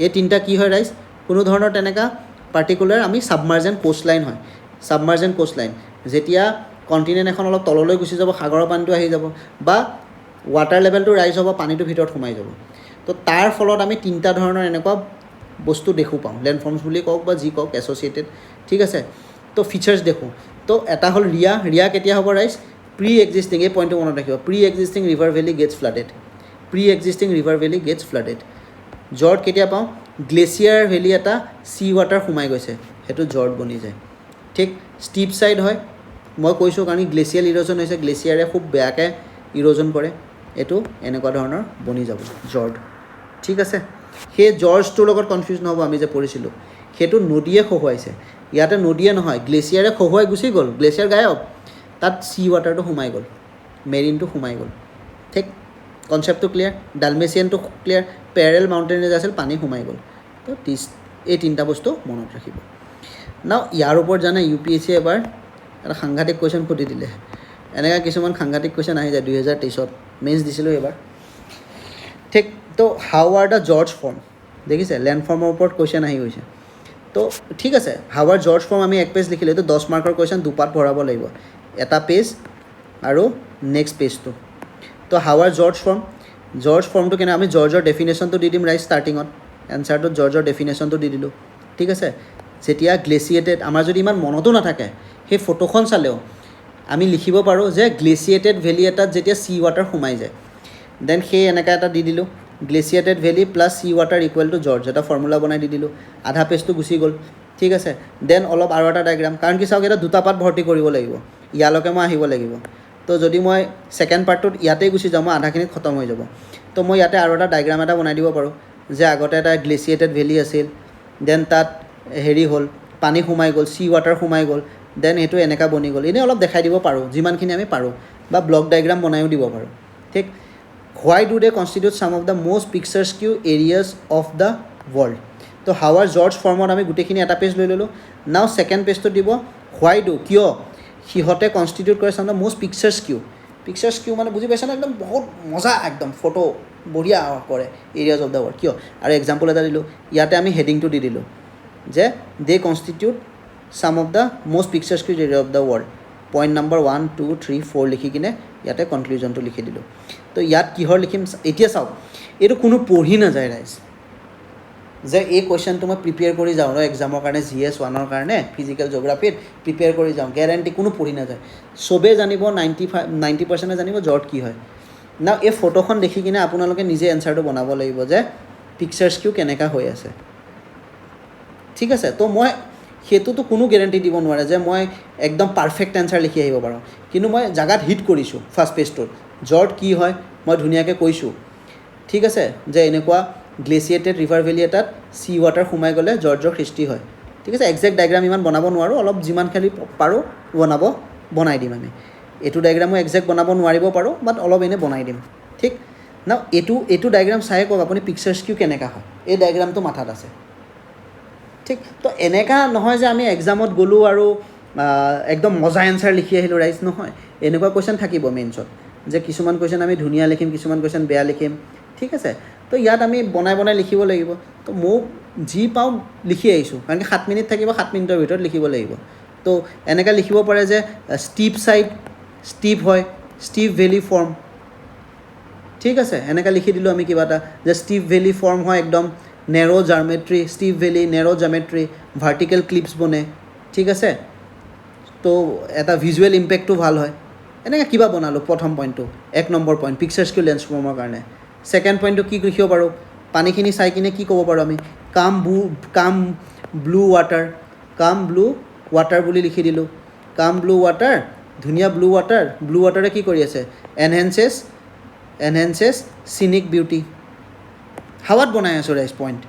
এই তিনিটা কি হয় ৰাইজ? কোনো ধৰণৰ তেনেকুৱা পাৰ্টিকুলাৰ আমি ছাবমাৰ্জেণ্ট কোষ্ট লাইন হয়। ছাবমাৰ্জেণ্ট কোষ্ট লাইন, যেতিয়া কণ্টিনেণ্ট এখন অলপ তললৈ গুচি যাব, সাগৰৰ পানীটো আহি যাব, বা ৱাটাৰ লেভেলটো ৰাইজ হ'ব, পানীটো ভিতৰত সোমাই যাব। তো তাৰ ফলত আমি তিনিটা ধৰণৰ এনেকুৱা বস্তু দেখোঁ পাওঁ, লেণ্ডফৰ্মছ বুলি কওক বা যি কওক, এছ'চিয়েটেড, ঠিক আছে। তো ফিচাৰ্ছ দেখোঁ। তো এটা হ'ল ৰিয়া। ৰিয়া কেতিয়া হ'ব ৰাইজ? প্ৰি এক্সিষ্টিং, এই পইণ্টটো মনত ৰাখিব, pre existing river valley gets flooded, pre existing river valley gets flooded. Fjord কেতিয়া পাওঁ? গ্লেচিয়াৰ ভেলী এটা চি ৱাটাৰ সোমাই গৈছে, সেইটো জৰ্ড বনি যায়, ঠিক। ষ্টিপ ছাইড হয়, মই কৈছোঁ কাৰণ গ্লেচিয়েল ইৰ'জন হৈছে, গ্লেচিয়াৰে খুব বেয়াকৈ ইৰ'জন কৰে, এইটো এনেকুৱা ধৰণৰ বনি যাব জৰ্ড, ঠিক আছে। সেই জৰ্জটোৰ লগত কনফিউজ নহ'ব, আমি যে পঢ়িছিলোঁ সেইটো নদীয়ে খহুৱাইছে, ইয়াতে নদীয়ে নহয়, গ্লেচিয়াৰে খহুৱাই গুচি গ'ল, গ্লেচিয়াৰ গায়ব, তাত চি ৱাটাৰটো সোমাই গ'ল, মেৰিনটো সোমাই গ'ল, ঠিক। কনচেপ্টটো ক্লিয়াৰ? ডালমেচিয়ানটো ক্লিয়াৰ, পেৰেল মাউণ্টেইন ৰেঞ্জ আছিল, পানী সোমাই গ'ল। তো এই তিনিটা বস্তু মনত ৰাখিব। নাও ইয়াৰ ওপৰত জানে UPSC এবাৰ এটা সাংঘাতিক কুৱেশ্যন সুধি দিলে, এনেকুৱা কিছুমান সাংঘাতিক কুৱেশ্যন আহি যায়। 2023 মেইনছ দিছিলোঁ এইবাৰ, ঠিক। তো how are the George form, দেখিছে লেণ্ডফৰ্মৰ ওপৰত কুৱেশ্যন আহি গৈছে। তো ঠিক আছে, হাউ আৰ জৰ্জ ফৰ্ম আমি 1 পেজ লিখিলোঁ, এইটো 10 মাৰ্কৰ কুৱেশ্যন, 2 পাৰ্ট ভৰাব লাগিব, এটা পেজ আৰু নেক্সট পেজটো। তো হাউ আৰ জৰ্জ ফৰ্মটো কেনে? আমি জৰ্জৰ ডেফিনেশ্যনটো দি দিম ৰাইজ ষ্টাৰ্টিঙত, এনচাৰটোত জৰ্জৰ ডেফিনেশ্যনটো দি দিলোঁ, ঠিক আছে। যেতিয়া গ্লেচিয়েটেড, আমাৰ যদি ইমান মনতো নাথাকে, সেই ফটোখন চালেও আমি লিখিব পাৰোঁ যে গ্লেচিয়েটেড ভেলী এটাত যেতিয়া চি ৱাটাৰ সোমাই যায়, দেন সেই এনেকৈ এটা দি দিলোঁ, glaciated valley plus sea water equal to fjord, এটা ফৰ্মুলা বনাই দি দিলোঁ, আধা পেজটো গুচি গ'ল, ঠিক আছে। দেন অলপ আৰু এটা ডায়েগ্ৰাম, কাৰণ কি চাওক, এটা 2টা পাৰ্ট ভৰ্তি কৰিব লাগিব, ইয়ালৈকে মই আহিব লাগিব। তো যদি মই ছেকেণ্ড পাৰ্টটোত ইয়াতেই গুচি যাওঁ, মই আধাখিনিত খতম হৈ যাব। তো মই ইয়াতে আৰু এটা ডায়েগ্ৰাম এটা বনাই দিব পাৰোঁ, যে আগতে এটা গ্লেচিয়েটেড ভেলী আছিল, দেন তাত হেৰি হ'ল, পানী সোমাই গ'ল, চি ৱাটাৰ সোমাই গ'ল, দেন সেইটো এনেকুৱা বনি গ'ল, এনেই অলপ দেখাই দিব পাৰোঁ, যিমানখিনি আমি পাৰোঁ, বা ব্লক ডায়েগ্ৰাম বনাইও দিব পাৰোঁ, ঠিক। Why do they constitute some of the most picturesque areas of the world. তো হাউ আৰ জৰ্জ ফৰ্মত আমি গোটেইখিনি এটা পেজ লৈ ল'লোঁ। নাও ছেকেণ্ড পেজটোত দিব হোৱাই ডু, কিয় সিহঁতে কনষ্টিটিউট কৰে চাম দ্য মষ্ট পিকচাৰস্কিউ মানে বুজি পাইছেনে? একদম বহুত মজা, একদম ফটো বঢ়িয়া কৰে এৰিয়াজ অফ দ্য ৱৰ্ল্ড, কিয়? আৰু এক্সাম্পল এটা দিলোঁ, ইয়াতে আমি হেডিংটো দি দিলোঁ যে they constitute some of the most picturesque area of the world, point number 1, 2, 3, 4 লিখি কিনে ইয়াতে কনক্লুজনটো লিখি দিলোঁ। তো ইয়াত কিহৰ লিখিম এতিয়া চাওক, এইটো কোনো পঢ়ি নাযায় ৰাইজ, যে এই কুৱেশ্যনটো মই প্ৰিপেয়াৰ কৰি যাওঁ এক্সামৰ কাৰণে, GS 1ৰ কাৰণে ফিজিকেল জিঅ'গ্ৰাফীত প্ৰিপেয়াৰ কৰি যাওঁ, গেৰেণ্টি, কোনো পঢ়ি নাযায়, চবেই জানিব, 90% জানিব জৰ্ড কি হয়। না এই ফটোখন দেখি কিনে আপোনালোকে নিজে এনচাৰটো বনাব লাগিব যে পিকচাৰস্কিউ কেনেকুৱা হৈ আছে, ঠিক আছে। তো মই সেইটোতো কোনো গেৰেণ্টি দিব নোৱাৰে যে মই একদম পাৰফেক্ট এনচাৰ লিখি আহিব পাৰোঁ, কিন্তু মই জাগাত হিট কৰিছোঁ ফাৰ্ষ্ট পেজটোত, জৰ্ড কি হয় মই ধুনীয়াকৈ কৈছোঁ, ঠিক আছে, যে এনেকুৱা গ্লেচিয়েটেড ৰিভাৰ ভেলী এটাত চি ৱাটাৰ সোমাই গ'লে জৰ্জৰ সৃষ্টি হয়, ঠিক আছে। একজেক্ট ডায়েগ্ৰাম ইমান বনাব নোৱাৰোঁ, অলপ যিমানখিনি পাৰোঁ বনাই দিম আমি। এইটো ডায়েগ্ৰামো একজেক্ট বনাব নোৱাৰিব পাৰোঁ, বাট অলপ এনেই বনাই দিম, ঠিক না। এইটো ডায়েগ্ৰাম চাই কওক আপুনি পিকচাৰস্কিউ কেনেকুৱা হয়, এই ডায়েগ্ৰামটো মাথাত আছে, ঠিক। তো এনেকুৱা নহয় যে আমি এক্সামত গ'লোঁ আৰু একদম মজা এনচাৰ লিখি আহিলোঁ ৰাইজ, নহয়। এনেকুৱা কুৱেশ্যন থাকিব মেইনছত, যে কিছুমান কুৱেশ্যন আমি ধুনীয়া লিখিম, কিছুমান কুৱেশ্যন বেয়া লিখিম, ঠিক আছে। তো ইয়াত আমি বনাই লিখিব লাগিব। তো মোক যি পাওঁ লিখি আহিছোঁ, কাৰণ কি 7 মিনিট থাকিব, 7 মিনিটৰ ভিতৰত লিখিব লাগিব, তো এনেকৈ লিখিব পাৰে যে ষ্টিপ ছাইড ষ্টিপ হয়, ষ্টিপ ভেলি ফৰ্ম, ঠিক আছে। এনেকৈ লিখি দিলোঁ আমি কিবা এটা যে ষ্টিপ ভেলি ফৰ্ম হয়, একদম narrow' geometry, strip valley narrow' geometry, vertical clips বনে, ঠিক আছে। তো এটা ভিজুৱেল ইম্পেক্টটো ভাল হয়। এনেকৈ কিবা বনালোঁ প্ৰথম পইণ্টটো, 1 নম্বৰ পইণ্ট পিকচাৰ স্কিল লেন্সফৰ্মৰ কাৰণে। ছেকেণ্ড পইণ্টটো কি লিখিব পাৰোঁ, পানীখিনি চাই কিনে কি ক'ব পাৰোঁ আমি, কাম ব্লু ৱাটাৰ, কাম ব্লু ৱাটাৰ বুলি লিখি দিলোঁ। কাম ব্লু ৱাটাৰ, ধুনীয়া ব্লু ৱাটাৰ, ব্লু ৱাটাৰে কি কৰি আছে, এনহেঞ্চেছ চিনিক বিউটি। হাৱাত বনাই আছোঁ ৰাইজ পইণ্ট,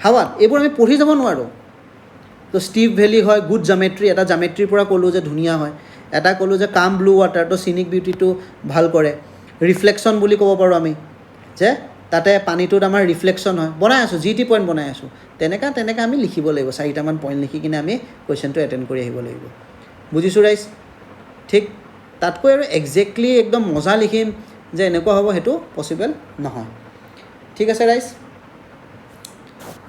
হাৱাত, এইবোৰ আমি পঢ়ি যাব নোৱাৰোঁ। তো ষ্টিপ ভেলি হয়, গুড জামেট্ৰি, এটা জামেট্ৰিৰ পৰা ক'লোঁ যে ধুনীয়া হয়, এটা ক'লোঁ যে কাম ব্লু ৱাটাৰ, তো চিনিক বিউটিটো ভাল কৰে। ৰিফ্লেকশ্যন বুলি ক'ব পাৰোঁ আমি, যে তাতে পানীটোত আমাৰ ৰিফ্লেকশ্যন হয়, বনাই আছোঁ, যি টি পইণ্ট বনাই আছোঁ। তেনেকৈ আমি লিখিব লাগিব, 4টামান পইণ্ট লিখি কিনে আমি কুৱেশ্যনটো এটেণ্ড কৰি আহিব লাগিব। বুজিছোঁ ৰাইজ? ঠিক তাতকৈ আৰু একজেক্টলি একদম মজা লিখিম যে এনেকুৱা হ'ব, সেইটো পচিবল নহয়। ঠিক আছে ৰাইজ?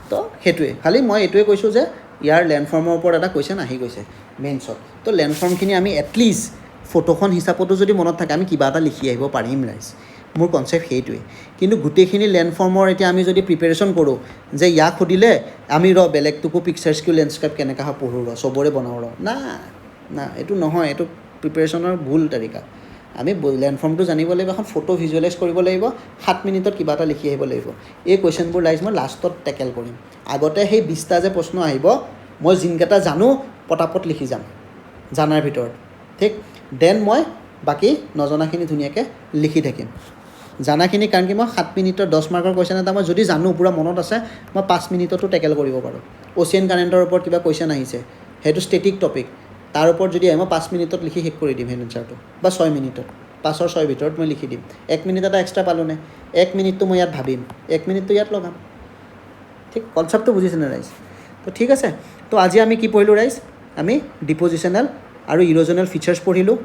তো সেইটোৱে, খালি মই এইটোৱে কৈছোঁ যে ইয়াৰ লেণ্ডফৰ্মৰ ওপৰত এটা কুৱেশ্যন আহি গৈছে মেইনছত। তো লেণ্ডফৰ্মখিনি আমি এটলিষ্ট ফটোখন হিচাপতো যদি মনত থাকে, আমি কিবা এটা লিখি আহিব পাৰিম ৰাইজ। মোৰ কনচেপ্ট সেইটোৱে। কিন্তু গোটেইখিনি লেণ্ডফৰ্মৰ এতিয়া আমি যদি প্ৰিপেৰেশ্যন কৰোঁ যে ইয়াক সুধিলে আমি বেলেগটোকো পিকচাৰ স্কিল লেণ্ডস্কেপ কেনেকৈ হয় পঢ়োঁ চবৰে বনাওঁ না, এইটো নহয়, এইটো প্ৰিপেৰেশ্যনৰ ভুল তালিকা। আমি লেণ্ডফৰ্মটো জানিব লাগিব, এখন ফটো ভিজুৱেলাইজ কৰিব লাগিব, 7 মিনিটত কিবা এটা লিখি আহিব লাগিব। এই কুৱেশ্যনবোৰ ৰাইজ মই লাষ্টত টেকেল কৰিম। আগতে সেই 20টা যে প্ৰশ্ন আহিব, মই যিনকেইটা জানো পটাপট লিখি যাম জানাৰ ভিতৰত, ঠিক। দেন মই বাকী নজনাখিনি ধুনীয়াকৈ লিখি থাকিম। জানাখিনি কাৰণ কি মই 7 মিনিটৰ 10 মাৰ্কৰ কুৱেশ্যন এটা মই যদি জানো, পূৰা মনত আছে, মই 5 মিনিটতো টেকেল কৰিব পাৰোঁ। অ'চিয়ান কাৰেণ্টৰ ওপৰত কিবা কুৱেশ্যন আহিছে, সেইটো ষ্টেটিক টপিক, তাৰ ওপৰত যদি মই 5 মিনিটত লিখি শেষ কৰি দিম সেই এনচাৰটো, বা 6 মিনিটত, 5ৰ 6 ভিতৰত মই লিখি দিম। 1 মিনিট এটা এক্সট্ৰা পালোঁনে, 1 মিনিটটো মই ইয়াত ভাবিম, 1 মিনিটটো ইয়াত লগাম। ঠিক, কনচেপ্টটো বুজিছেনে ৰাইজ? তো ঠিক আছে। তো আজি আমি কি পঢ়িলোঁ ৰাইজ? আমি ডিপ'জিশ্যনেল আৰু ইৰ'জনেল ফিচাৰ্ছ পঢ়িলোঁ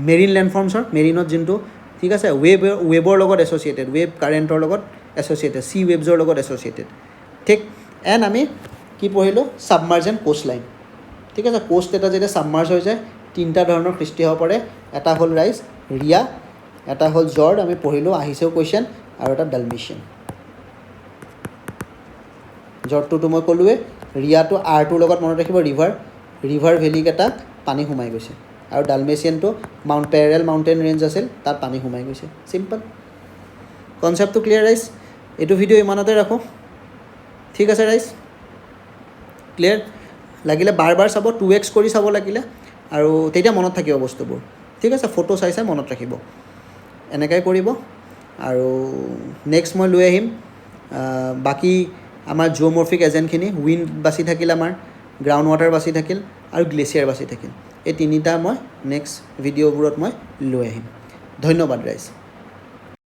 মেৰিন লেণ্ডফৰ্মছৰ, মেৰিনত যোনটো, ঠিক আছে, ৱেবৰ লগত এছ'চিয়েটেড, ৱেব কাৰেণ্টৰ লগত এছ'চিয়েটেড, চি ৱেবছৰ লগত এছ'চিয়েটেড, ঠিক। এণ্ড আমি কি পঢ়িলোঁ? ছাবমাৰ্জ এণ্ড কোষ্ট লাইন, ঠিক আছে। কোষ্ট এটা যেতিয়া ছাবমাৰ্জ হৈ যায়, 3টা ধৰণৰ সৃষ্টি হ'ব পাৰে। এটা হ'ল ৰাইজ ৰিয়া, এটা হ'ল জৰ্ড, আমি পঢ়িলোঁ, আহিছেও কুৱেশ্যন, আৰু এটা ডালমেচিয়ান। জৰ্ডটোতো মই ক'লোৱে, ৰিয়াটো আৰটোৰ লগত মনত ৰাখিব, ৰিভাৰ ভেলীকেইটা পানী সোমাই গৈছে, আৰু ডালমেচিয়ানটো পেৰেল মাউণ্টেইন ৰেঞ্জ আছিল, তাত পানী সোমাই গৈছে। চিম্পল কনচেপ্টটো ক্লিয়াৰ ৰাইজ? এইটো ভিডিঅ' ইমানতে ৰাখোঁ, ঠিক আছে ৰাইজ? ক্লিয়াৰ? লাগিলে বাৰ চাব, 2x কৰি চাব লাগিলে, আৰু তেতিয়া মনত থাকিব বস্তুবোৰ, ঠিক আছে। ফটো চাই মনত ৰাখিব, এনেকৈ কৰিব। আৰু নেক্সট মই লৈ আহিম বাকী আমাৰ জিঅ'মৰ্ফিক এজেণ্টখিনি, উইণ্ড বাচি থাকিল, আমাৰ গ্ৰাউণ্ড ৱাটাৰ বাচি থাকিল, আৰু গ্লেছিয়াৰ বাচি থাকিল। এই 3টা মই নেক্সট ভিডিঅ'বোৰত মই লৈ আহিম। ধন্যবাদ ৰাইজ।